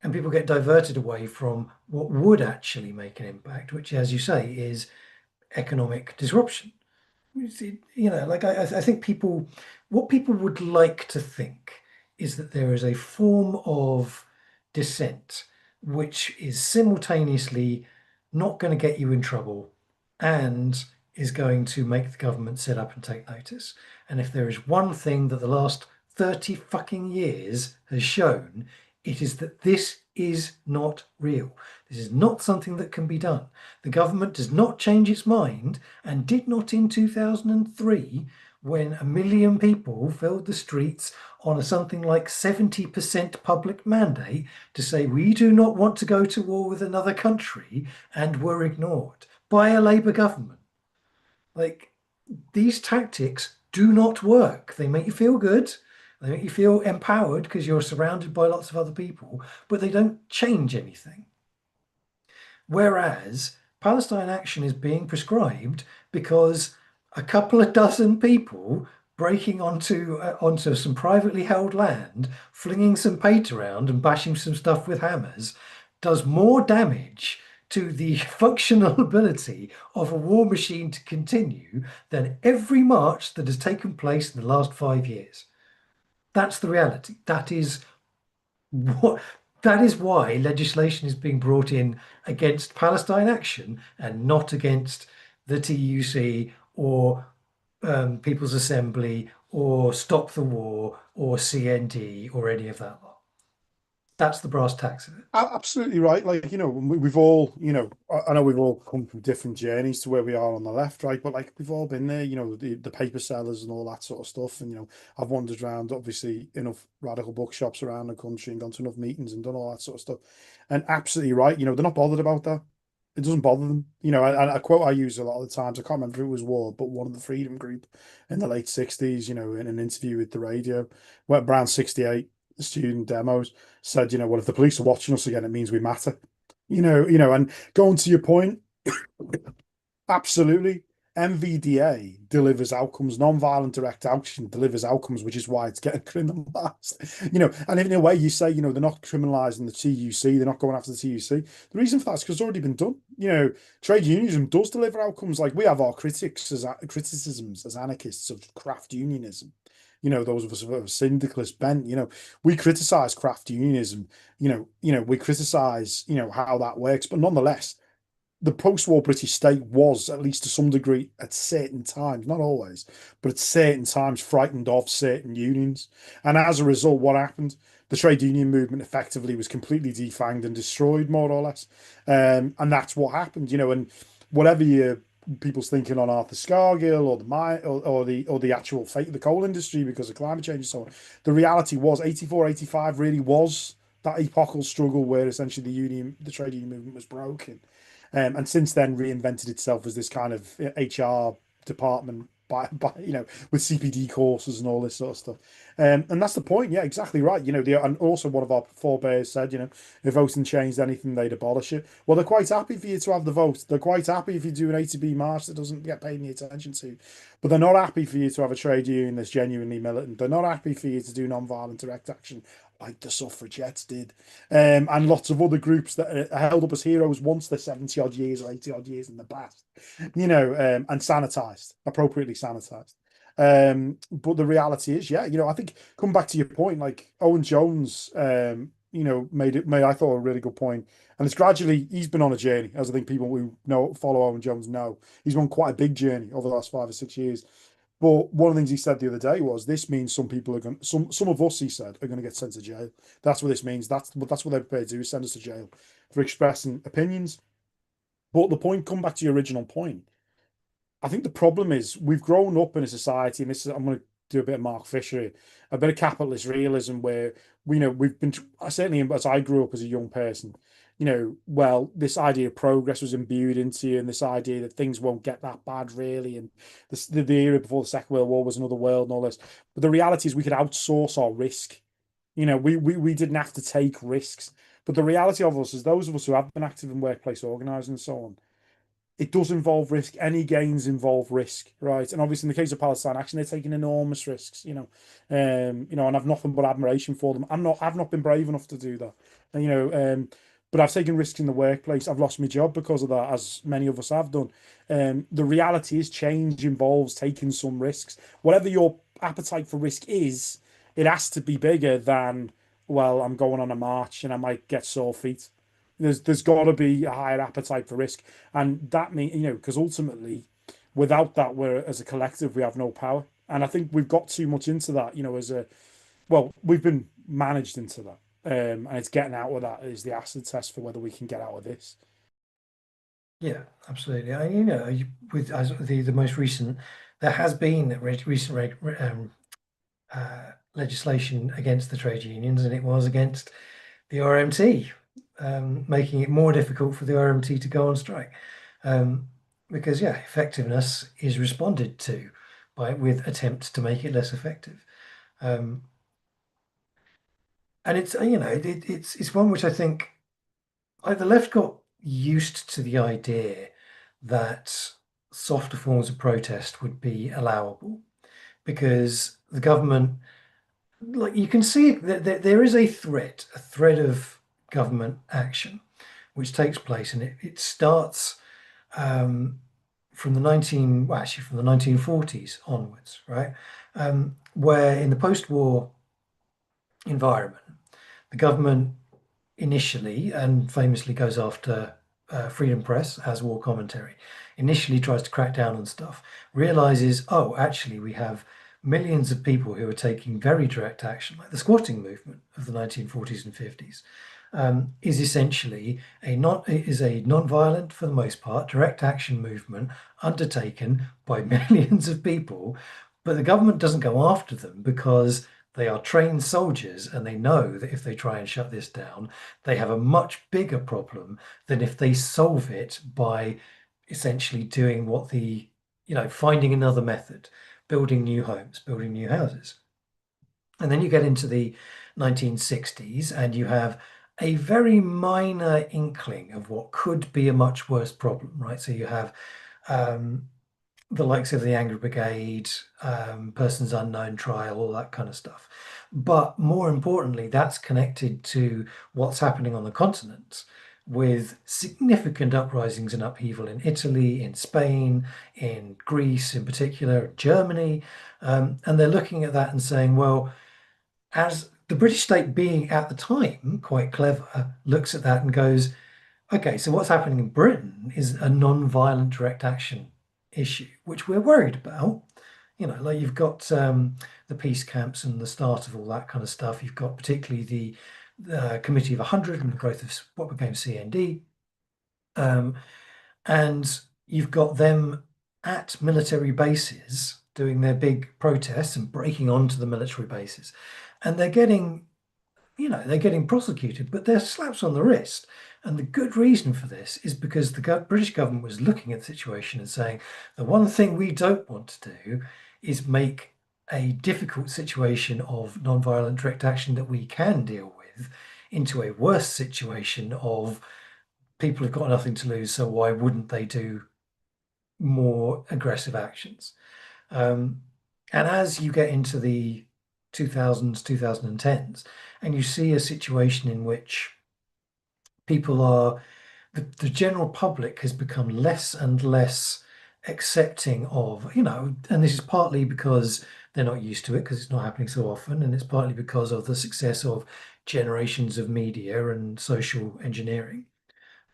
and people get diverted away from what would actually make an impact, which, as you say, is economic disruption. Like I think what people would like to think is that there is a form of dissent which is simultaneously not going to get you in trouble and is going to make the government sit up and take notice. And if there is one thing that the last 30 fucking years has shown, it is that this is not real. This is not something that can be done. The government does not change its mind and did not in 2003 when 1 million people filled the streets on a something like 70% public mandate to say we do not want to go to war with another country, and were ignored by a Labour government. Like, these tactics do not work. They make you feel good. They make you feel empowered because you're surrounded by lots of other people, but they don't change anything. Whereas Palestine Action is being prescribed because a couple of dozen people breaking onto some privately held land, flinging some paint around and bashing some stuff with hammers, does more damage to the functional ability of a war machine to continue than every march that has taken place in the last 5 years. That's the reality. What that is why legislation is being brought in against Palestine Action and not against the TUC or People's Assembly or Stop the War or CND or any of that lot. That's the brass tacks of it. Absolutely right. Like, we've all, I know we've all come from different journeys to where we are on the left, right? But like, we've all been there, the paper sellers and all that sort of stuff. And, I've wandered around, obviously, enough radical bookshops around the country and gone to enough meetings and done all that sort of stuff. And absolutely right. They're not bothered about that. It doesn't bother them. And a quote I use a lot of the times, I can't remember if it was War, but one of the Freedom Group in the late 60s, in an interview with the radio, went around 68, the student demos said, well, if the police are watching us again, it means we matter. And going to your point, absolutely. MVDA delivers outcomes, non-violent direct action delivers outcomes, which is why it's getting criminalized. And in a way you say, they're not criminalizing the TUC, they're not going after the TUC. The reason for that is because it's already been done. Trade unionism does deliver outcomes. Like, we have our criticisms as anarchists of craft unionism. Those of us who are syndicalist bent, we criticize craft unionism, we criticize, how that works, but nonetheless, the post-war British state was, at least to some degree, at certain times, not always, but at certain times, frightened of certain unions. And as a result, what happened? The trade union movement effectively was completely defanged and destroyed, more or less. And that's what happened, and whatever people's thinking on Arthur Scargill or the mine or the actual fate of the coal industry because of climate change and so on. The reality was 84, 85 really was that epochal struggle where essentially the trade union movement was broken. And since then reinvented itself as this kind of HR department by with CPD courses and all this sort of stuff. And that's the point. Yeah, exactly right. And also one of our forebears said, if voting changed anything, they'd abolish it. Well, they're quite happy for you to have the vote. They're quite happy if you do an A to B march that doesn't get paid any attention to. But they're not happy for you to have a trade union that's genuinely militant. They're not happy for you to do non-violent direct action like the suffragettes did. And lots of other groups that are held up as heroes once they're 70 odd years or 80 odd years in the past, and sanitized, appropriately sanitized. But the reality is, yeah, I think come back to your point, like Owen Jones, made I thought a really good point. And it's gradually he's been on a journey, as I think people who follow Owen Jones know. He's been on quite a big journey over the last 5 or 6 years. But one of the things he said the other day was this means some people are going some of us, he said, are going to get sent to jail. That's what this means. That's what they're prepared to do, is send us to jail for expressing opinions. But the point, come back to your original point, I think the problem is we've grown up in a society, and this is, I'm going to do a bit of Mark Fisher here, a bit of capitalist realism where we've been, certainly as I grew up as a young person, well, this idea of progress was imbued into you, and this idea that things won't get that bad really, and the era before the Second World War was another world and all this. But the reality is we could outsource our risk. We didn't have to take risks. But the reality of us is those of us who have been active in workplace organising and so on, it does involve risk. Any gains involve risk, right? And obviously, in the case of Palestine Action, they're taking enormous risks, and I've nothing but admiration for them. I've not been brave enough to do that, but I've taken risks in the workplace. I've lost my job because of that, as many of us have done. The reality is, change involves taking some risks. Whatever your appetite for risk is, it has to be bigger than, well, I'm going on a march and I might get sore feet. There's got to be a higher appetite for risk, and that means, because ultimately, without that, we're, as a collective, we have no power. And I think we've got too much into that. We've been managed into that, and it's getting out of that is the acid test for whether we can get out of this. Yeah, absolutely. And with as the most recent, there has been recent legislation against the trade unions, and it was against the RMT, making it more difficult for the RMT to go on strike. Because effectiveness is responded to with attempts to make it less effective. Um, and it's one which I think the left got used to the idea that softer forms of protest would be allowable because the government, like you can see that there is a thread of government action which takes place, and it starts from the 1940s onwards, right? Where in the post-war environment, the government initially and famously goes after freedom press as war commentary, initially tries to crack down on stuff, realizes, oh, actually, we have millions of people who are taking very direct action, like the squatting movement of the 1940s and 50s, is essentially a non-violent, for the most part, direct action movement undertaken by millions of people, but the government doesn't go after them because they are trained soldiers and they know that if they try and shut this down, they have a much bigger problem than if they solve it by essentially doing finding another method, building new homes, building new houses. And then you get into the 1960s and you have a very minor inkling of what could be a much worse problem, right? So you have um, the likes of the Angry Brigade, Persons Unknown trial, all that kind of stuff. But more importantly, that's connected to what's happening on the continent with significant uprisings and upheaval in Italy, in Spain, in Greece in particular, Germany. And they're looking at that and saying, well, as the British state being at the time quite clever, looks at that and goes, okay, so what's happening in Britain is a non-violent direct action issue, which we're worried about. Like you've got the peace camps and the start of all that kind of stuff. You've got particularly the Committee of 100 and the growth of what became CND. And you've got them at military bases doing their big protests and breaking onto the military bases. And they're getting prosecuted, but they're slaps on the wrist. And the good reason for this is because the British government was looking at the situation and saying, the one thing we don't want to do is make a difficult situation of non-violent direct action that we can deal with into a worse situation of people have got nothing to lose, so why wouldn't they do more aggressive actions? And as you get into the 2000s, 2010s, and you see a situation in which the general public has become less and less accepting of, and this is partly because they're not used to it because it's not happening so often, and it's partly because of the success of generations of media and social engineering.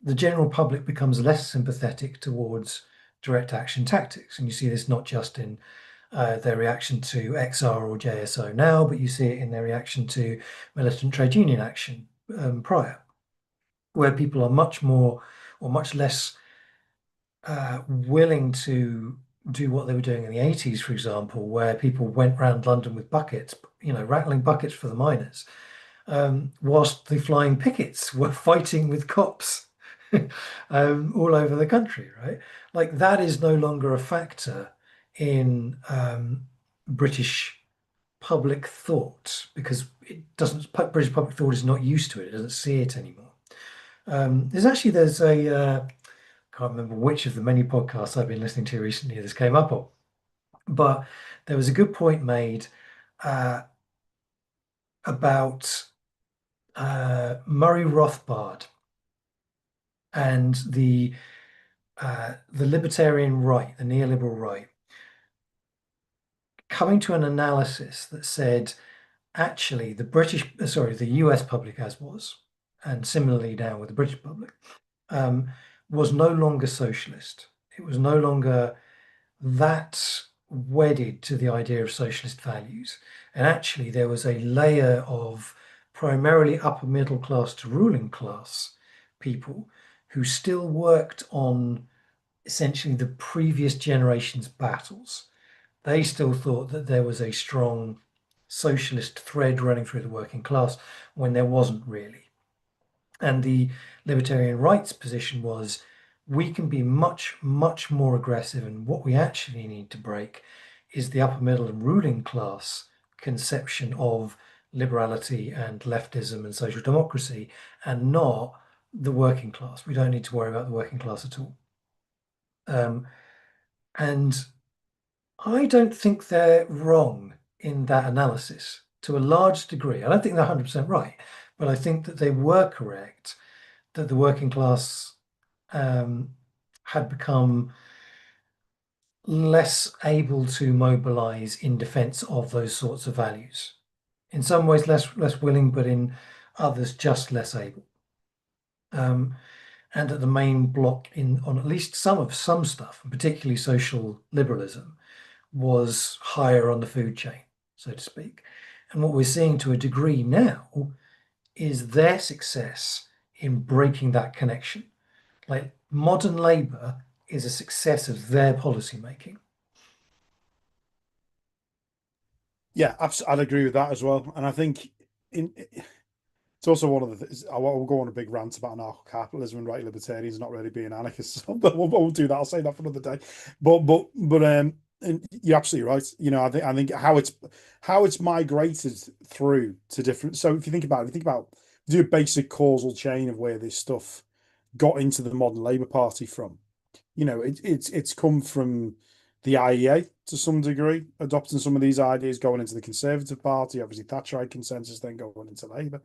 The general public becomes less sympathetic towards direct action tactics. And you see this not just in their reaction to XR or JSO now, but you see it in their reaction to militant trade union action prior, where people are much more or much less willing to do what they were doing in the 80s, for example, where people went round London with buckets, rattling buckets for the miners, whilst the flying pickets were fighting with cops all over the country, right? Like that is no longer a factor in British public thought because it doesn't, British public thought is not used to it. It doesn't see it anymore. There's a can't remember which of the many podcasts I've been listening to recently this came up on, but there was a good point made uh, about Murray Rothbard and the libertarian right, the neoliberal right, coming to an analysis that said actually the US public as was, and similarly now with the British public, was no longer socialist. It was no longer that wedded to the idea of socialist values. And actually, there was a layer of primarily upper middle class to ruling class people who still worked on essentially the previous generation's battles. They still thought that there was a strong socialist thread running through the working class when there wasn't really. And the libertarian rights position was we can be much, much more aggressive. And what we actually need to break is the upper middle and ruling class conception of liberality and leftism and social democracy, and not the working class. We don't need to worry about the working class at all. And I don't think they're wrong in that analysis to a large degree. I don't think they're 100% right, but I think that they were correct that the working class had become less able to mobilize in defense of those sorts of values. In some ways, less willing, but in others, just less able. And that the main block on at least some stuff, and particularly social liberalism, was higher on the food chain, so to speak. And what we're seeing to a degree now is their success in breaking that connection. Like modern Labour is a success of their policy making. Yeah, I'd agree with that as well. And I think it's also one of the things I will go on a big rant about anarcho-capitalism and right libertarians not really being anarchists. But we'll do that. I'll say that for another day. But and you're absolutely right. I think how it's migrated through to different. So if you think about do a basic causal chain of where this stuff got into the modern Labour Party from. It's come from the IEA to some degree, adopting some of these ideas, going into the Conservative Party, obviously Thatcherite consensus, then going into Labour.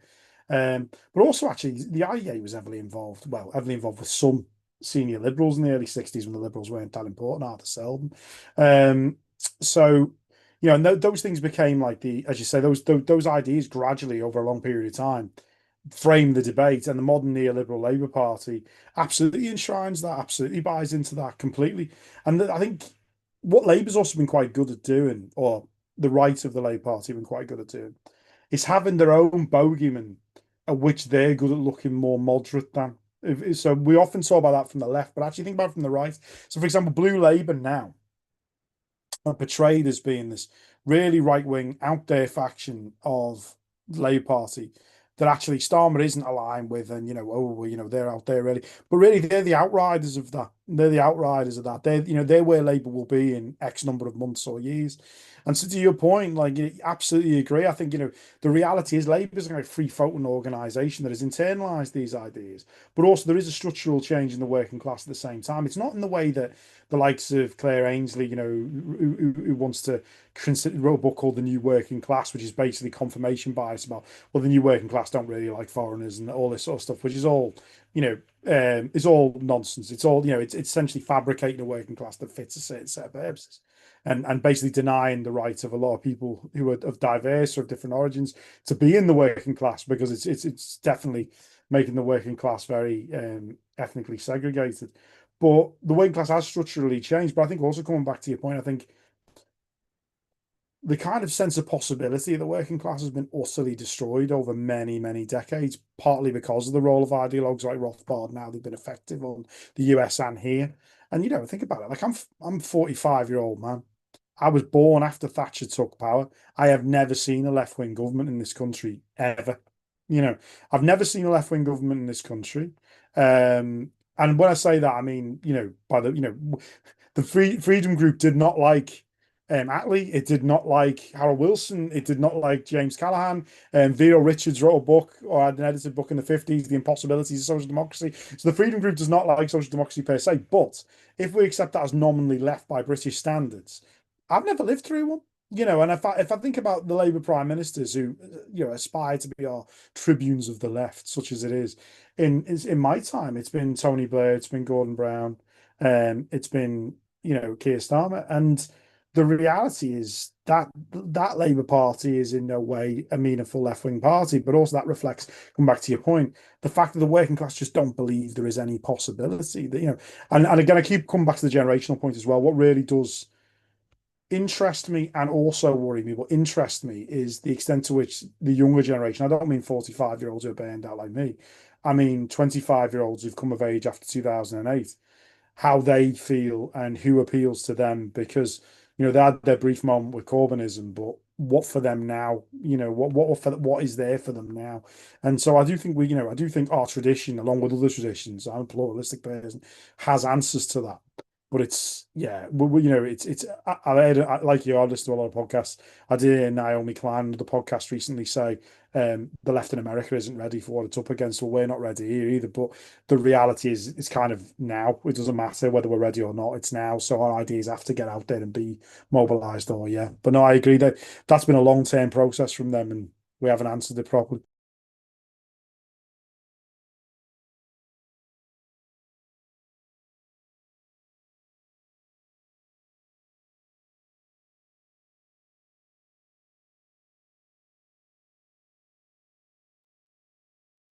But also, actually, the IEA was heavily involved with some senior Liberals in the early 60s when the Liberals weren't that important, hard to sell them. So, and those things became like as you say, those ideas gradually over a long period of time frame the debate, and the modern neoliberal Labour Party absolutely enshrines that, absolutely buys into that completely. And I think what Labour's also been quite good at doing, or the right of the Labour Party have been quite good at doing, is having their own bogeyman at which they're good at looking more moderate than. So we often talk about that from the left, but actually think about it from the right. So, for example, Blue Labour now are portrayed as being this really right-wing, out there faction of the Labour Party that actually Starmer isn't aligned with, and they're out there really, but really they're the outriders of that. They're the outriders of that. They're where Labour will be in X number of months or years. And so to your point, like you absolutely agree. I think the reality is Labour is a free floating organisation that has internalised these ideas, but also there is a structural change in the working class at the same time. It's not in the way that the likes of Claire Ainsley, who wants to wrote a book called The New Working Class, which is basically confirmation bias about, well, the new working class don't really like foreigners and all this sort of stuff, which is all, it's all nonsense. It's all, it's essentially fabricating a working class that fits a certain set of purposes. And basically denying the right of a lot of people who are of diverse or of different origins to be in the working class, because it's definitely making the working class very ethnically segregated. But the working class has structurally changed. But I think also coming back to your point, I think the kind of sense of possibility of the working class has been utterly destroyed over many, many decades, partly because of the role of ideologues like Rothbard. Now they've been effective on the US and here. And think about it. Like I'm 45-year-old man. I was born after Thatcher took power. I have never seen a left-wing government in this country ever. You know, I've never seen a left-wing government in this country. And when I say that, I mean, by the Freedom Group did not like Attlee. It did not like Harold Wilson. It did not like James Callaghan. Vero Richards wrote a book or had an edited book in the 50s, The Impossibilities of Social Democracy. So the Freedom Group does not like social democracy per se. But if we accept that as nominally left by British standards, I've never lived through one. And if I think about the Labour prime ministers who aspire to be our tribunes of the left, such as it is, in my time, it's been Tony Blair, it's been Gordon Brown, it's been Keir Starmer, and the reality is that that Labour Party is in no way a meaningful left-wing party, but also that reflects, come back to your point, the fact that the working class just don't believe there is any possibility that and again I keep coming back to the generational point as well. What really does interest me and also worry me, but interest me is the extent to which the younger generation, I don't mean 45-year-olds who are burned out like me, I mean 25-year-olds who've come of age after 2008, how they feel and who appeals to them, because they had their brief moment with Corbynism, but what for them now? What is there for them now? And so I do think I do think our tradition, along with other traditions, I'm a pluralistic person, has answers to that. But it's yeah, it's I heard like you, I listen to a lot of podcasts. I did hear Naomi Klein, the podcast recently, say the left in America isn't ready for what it's up against. Well, we're not ready here either. But the reality is, it's kind of now. It doesn't matter whether we're ready or not. It's now. So our ideas have to get out there and be mobilized. Or yeah, but no, I agree that that's been a long term process from them, and we haven't answered it properly.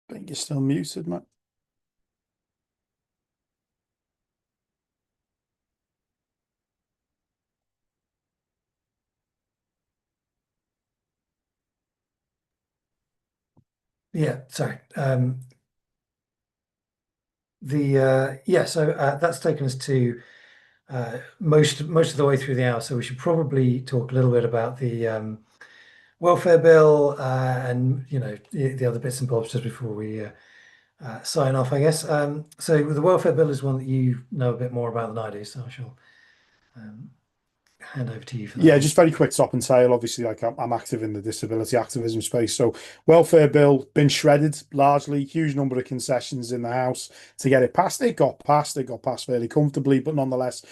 I think you're still muted, mate. Yeah, sorry. So that's taken us to most of the way through the hour. So we should probably talk a little bit about the welfare bill and the other bits and bobs just before we sign off, I guess. So the welfare bill is one that you know a bit more about than I do, so I shall um, hand over to you for that Yeah, one. just very quick top and tail. Obviously, like I'm active in the disability activism space. So welfare bill been shredded largely, huge number of concessions in the House to get it passed. It got passed. It got passed fairly comfortably, but nonetheless,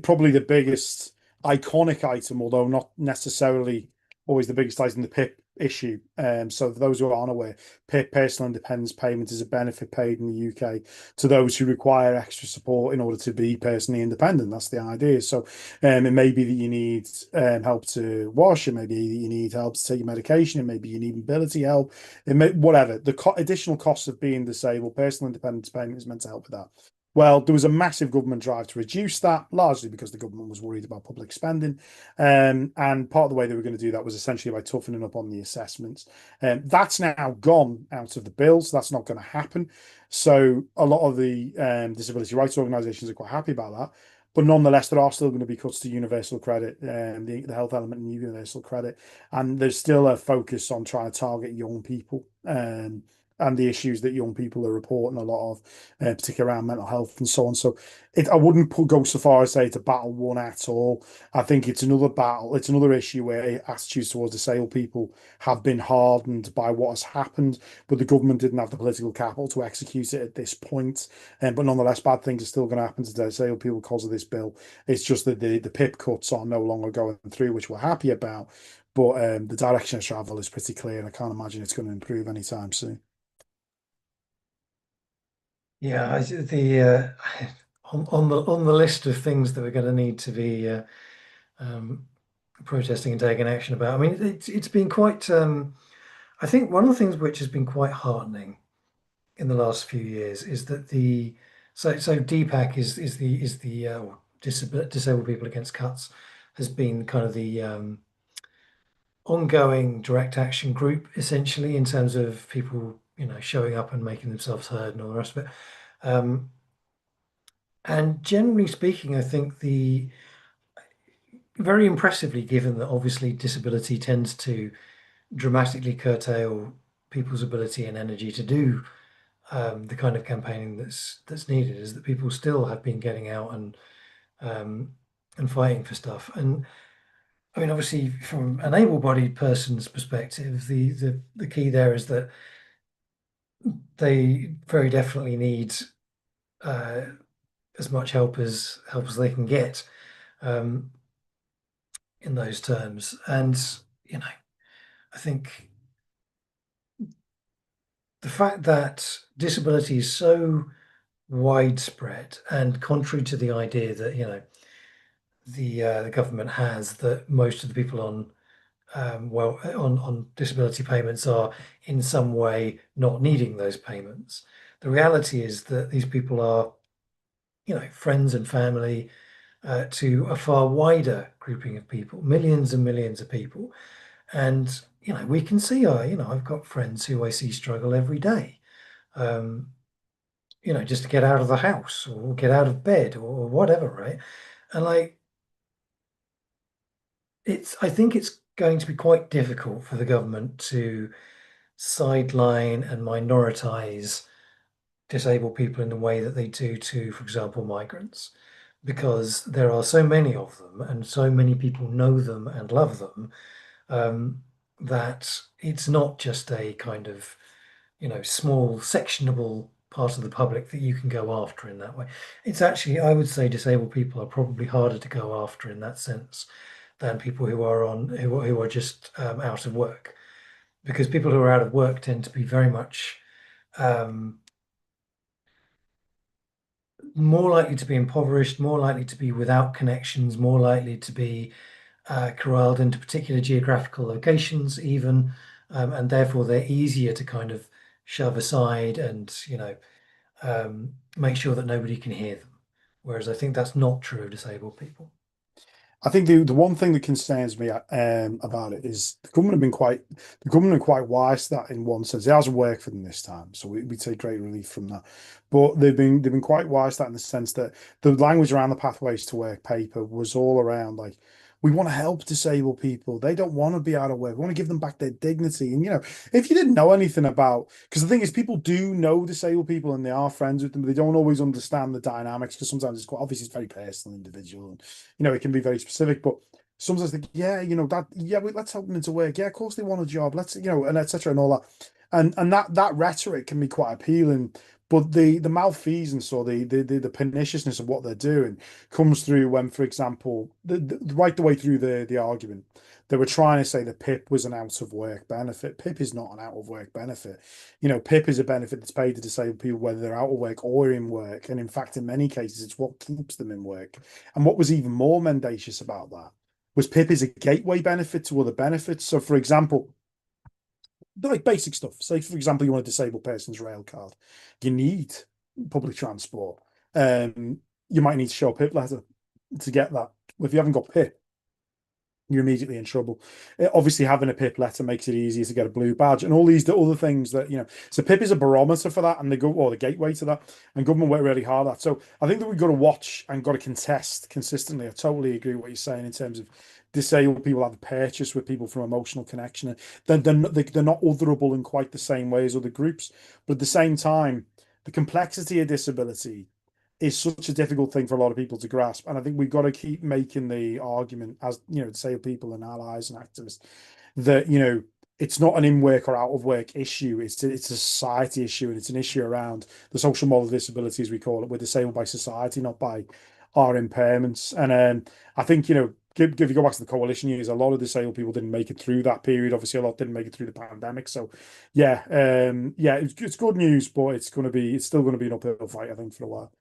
probably the biggest iconic item, although not necessarily always the biggest item, the PIP issue. So for those who aren't aware, PIP, personal independence payment, is a benefit paid in the UK to those who require extra support in order to be personally independent. That's the idea. So it may be that you need help to wash, it may be that you need help to take your medication, it may be you need mobility help, whatever. The additional costs of being disabled, personal independence payment is meant to help with that. Well, there was a massive government drive to reduce that, largely because the government was worried about public spending. And part of the way they were going to do that was essentially by toughening up on the assessments. That's now gone out of the bill, so that's not going to happen. So a lot of the disability rights organisations are quite happy about that. But nonetheless, there are still going to be cuts to universal credit, the health element in universal credit, and there's still a focus on trying to target young people and the issues that young people are reporting a lot of, particularly around mental health and so on. So I wouldn't go so far as say it's a battle won at all. I think it's another battle. It's another issue where attitudes towards disabled people have been hardened by what has happened, but the government didn't have the political capital to execute it at this point. But nonetheless, bad things are still going to happen to disabled people because of this bill. It's just that the PIP cuts are no longer going through, which we're happy about. But the direction of travel is pretty clear, and I can't imagine it's going to improve anytime soon. Yeah, the on the list of things that we're going to need to be um, protesting and taking action about. I mean, it's been quite. I think one of the things which has been quite heartening in the last few years is that so DPAC is the disabled people against cuts has been kind of the ongoing direct action group, essentially, in terms of people, showing up and making themselves heard and all the rest of it. Um, and generally speaking, I think the very impressively, given that obviously disability tends to dramatically curtail people's ability and energy to do the kind of campaigning that's needed, is that people still have been getting out um, and fighting for stuff. And I mean, obviously, from an able-bodied person's perspective, the key there is that they very definitely need uh, as much help as they can get um, in those terms. And you know, I think the fact that disability is so widespread and contrary to the idea that the government has, that most of the people on on disability payments are in some way not needing those payments. The reality is that these people are, friends and family to a far wider grouping of people, millions and millions of people. And, we can see, I've got friends who I see struggle every day, um, just to get out of the house or get out of bed or whatever, right? And like, I think it's going to be quite difficult for the government to sideline and minoritize disabled people in the way that they do to, for example, migrants, because there are so many of them and so many people know them and love them, um, that it's not just a kind of, small sectionable part of the public that you can go after in that way. It's actually, I would say, disabled people are probably harder to go after in that sense than people who are just out of work, because people who are out of work tend to be very much um, more likely to be impoverished, more likely to be without connections, more likely to be corralled into particular geographical locations, even, and therefore they're easier to kind of shove aside and make sure that nobody can hear them. Whereas I think that's not true of disabled people. I think the one thing that concerns me about it is the government are quite wise to that in one sense. It hasn't worked for them this time, so we take great relief from that. But they've been quite wise to that in the sense that the language around the pathways to work paper was all around like we want to help disabled people. They don't want to be out of work. We want to give them back their dignity. And if you didn't know anything about, because the thing is, people do know disabled people and they are friends with them, but they don't always understand the dynamics because sometimes it's quite obviously it's very personal, individual, and it can be very specific, but sometimes think, yeah, let's help them into work. Yeah, of course they want a job. Let's, and etc. and all that. And that rhetoric can be quite appealing, but the malfeasance or the perniciousness of what they're doing comes through when, for example, right the way through the argument, they were trying to say that PIP was an out of work benefit. PIP is not an out of work benefit. PIP is a benefit that's paid to disabled people whether they're out of work or in work. And in fact, in many cases, it's what keeps them in work. And what was even more mendacious about that was PIP is a gateway benefit to other benefits. So, for example, like basic stuff. Say, for example, you want a disabled person's rail card. You need public transport. You might need to show a PIP letter to get that. If you haven't got PIP, you're immediately in trouble. Obviously, having a PIP letter makes it easier to get a blue badge and all these other things that, So PIP is a barometer for that and the gateway to that. And government work really hard at. So I think that we've got to watch and got to contest consistently. I totally agree with what you're saying in terms of disabled people have a purchase with people from emotional connection. And they're not otherable in quite the same way as other groups. But at the same time, the complexity of disability is such a difficult thing for a lot of people to grasp. And I think we've got to keep making the argument as, disabled people and allies and activists that, it's not an in work or out of work issue. It's a society issue, and it's an issue around the social model of disability, as we call it. We're disabled by society, not by our impairments. And I think, if you go back to the coalition years, a lot of disabled people didn't make it through that period. Obviously, a lot didn't make it through the pandemic. So, yeah, it's good news, but it's still going to be an uphill fight, I think, for a while.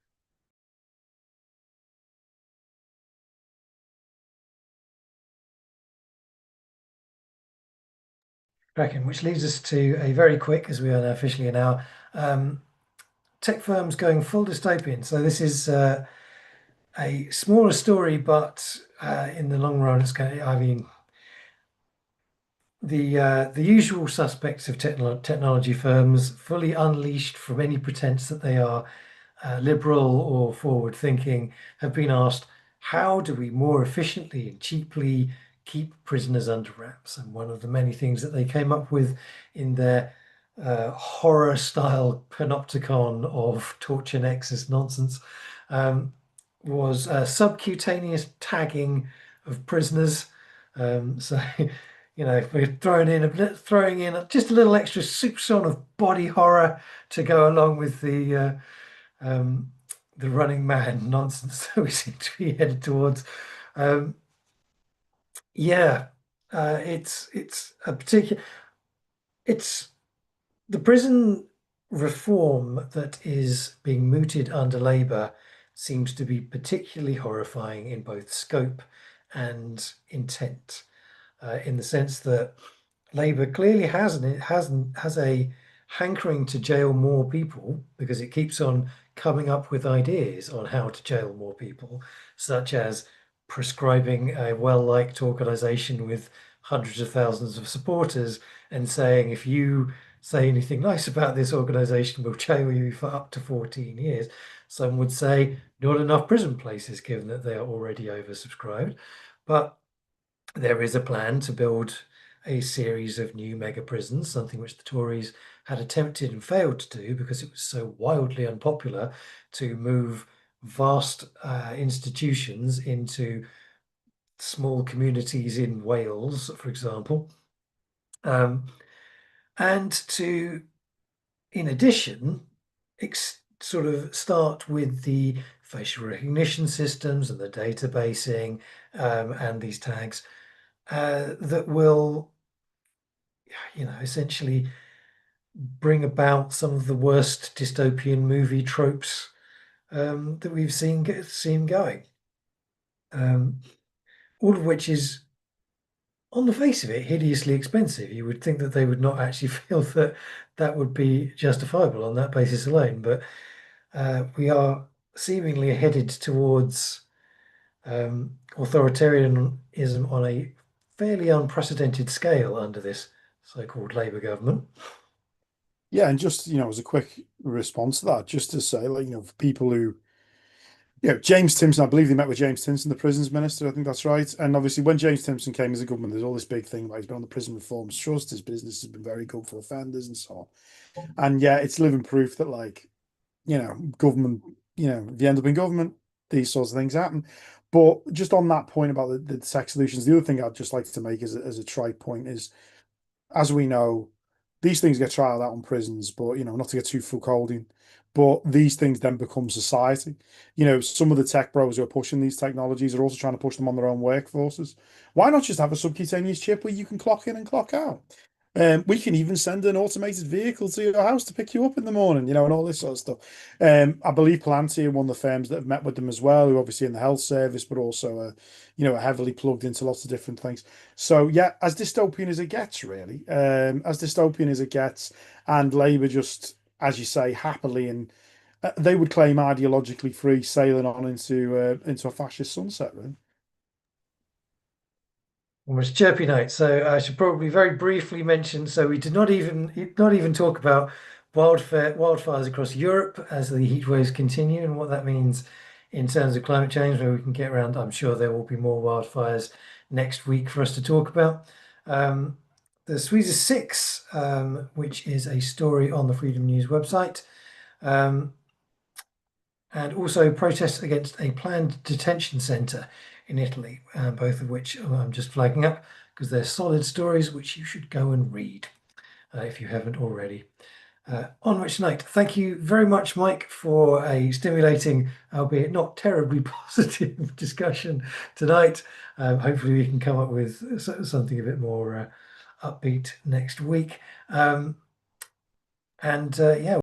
Cracking, which leads us to a very quick, as we are now officially an hour, tech firms going full dystopian. So this is a smaller story, but in the long run, it's going to, I mean, the usual suspects of technology firms, fully unleashed from any pretense that they are liberal or forward thinking, have been asked, how do we more efficiently and cheaply keep prisoners under wraps? And one of the many things that they came up with in their horror style panopticon of torture nexus nonsense um, was subcutaneous tagging of prisoners. So, we're throwing in just a little extra soupçon of body horror to go along with um, the Running Man nonsense that we seem to be headed towards. Um, yeah, it's a particular. It's the prison reform that is being mooted under Labour seems to be particularly horrifying in both scope and intent, in the sense that Labour clearly has a hankering to jail more people because it keeps on coming up with ideas on how to jail more people, such as prescribing a well-liked organisation with hundreds of thousands of supporters and saying if you say anything nice about this organisation, we'll jail you for up to 14 years. Some would say not enough prison places given that they are already oversubscribed, but there is a plan to build a series of new mega prisons, something which the Tories had attempted and failed to do because it was so wildly unpopular to move vast institutions into small communities in Wales, for example. Um, and to, in addition, sort of start with the facial recognition systems and the databasing and these tags that will, essentially bring about some of the worst dystopian movie tropes that we've seen going. Um, all of which is, on the face of it, hideously expensive. You would think that they would not actually feel that that would be justifiable on that basis alone, but we are seemingly headed towards authoritarianism on a fairly unprecedented scale under this so-called Labour government. Yeah, and just as a quick response to that, just to say, like, for people who, James Timson, I believe they met with James Timson, the prisons minister. I think that's right. And obviously, when James Timson came as a government, there's all this big thing about he's been on the Prison Reforms Trust. His business has been very good for offenders and so on. And yeah, it's living proof that, like, government, if you end up in government, these sorts of things happen. But just on that point about the tech solutions, the other thing I'd just like to make as a trite point is, as we know, these things get trialed out on prisons, but not to get too full holding, but these things then become society. Some of the tech bros who are pushing these technologies are also trying to push them on their own workforces. Why not just have a subcutaneous chip where you can clock in and clock out? We can even send an automated vehicle to your house to pick you up in the morning, and all this sort of stuff. I believe Palantir, one of the firms that have met with them as well, who obviously in the health service, but also, are heavily plugged into lots of different things. So yeah, as dystopian as it gets, really, as dystopian as it gets, and Labour just, as you say, happily and they would claim ideologically free, sailing on into a fascist sunset, really. Almost chirpy note. So I should probably very briefly mention. So we did not even talk about wildfires across Europe as the heat waves continue and what that means in terms of climate change. Where we can get around. I'm sure there will be more wildfires next week for us to talk about. Um, the Swedish Six, which is a story on the Freedom News website. Um, and also protests against a planned detention centre in Italy, both of which I'm just flagging up because they're solid stories which you should go and read if you haven't already. On which note, thank you very much, Mike, for a stimulating, albeit not terribly positive discussion tonight. Hopefully, we can come up with something a bit more upbeat next week. And yeah.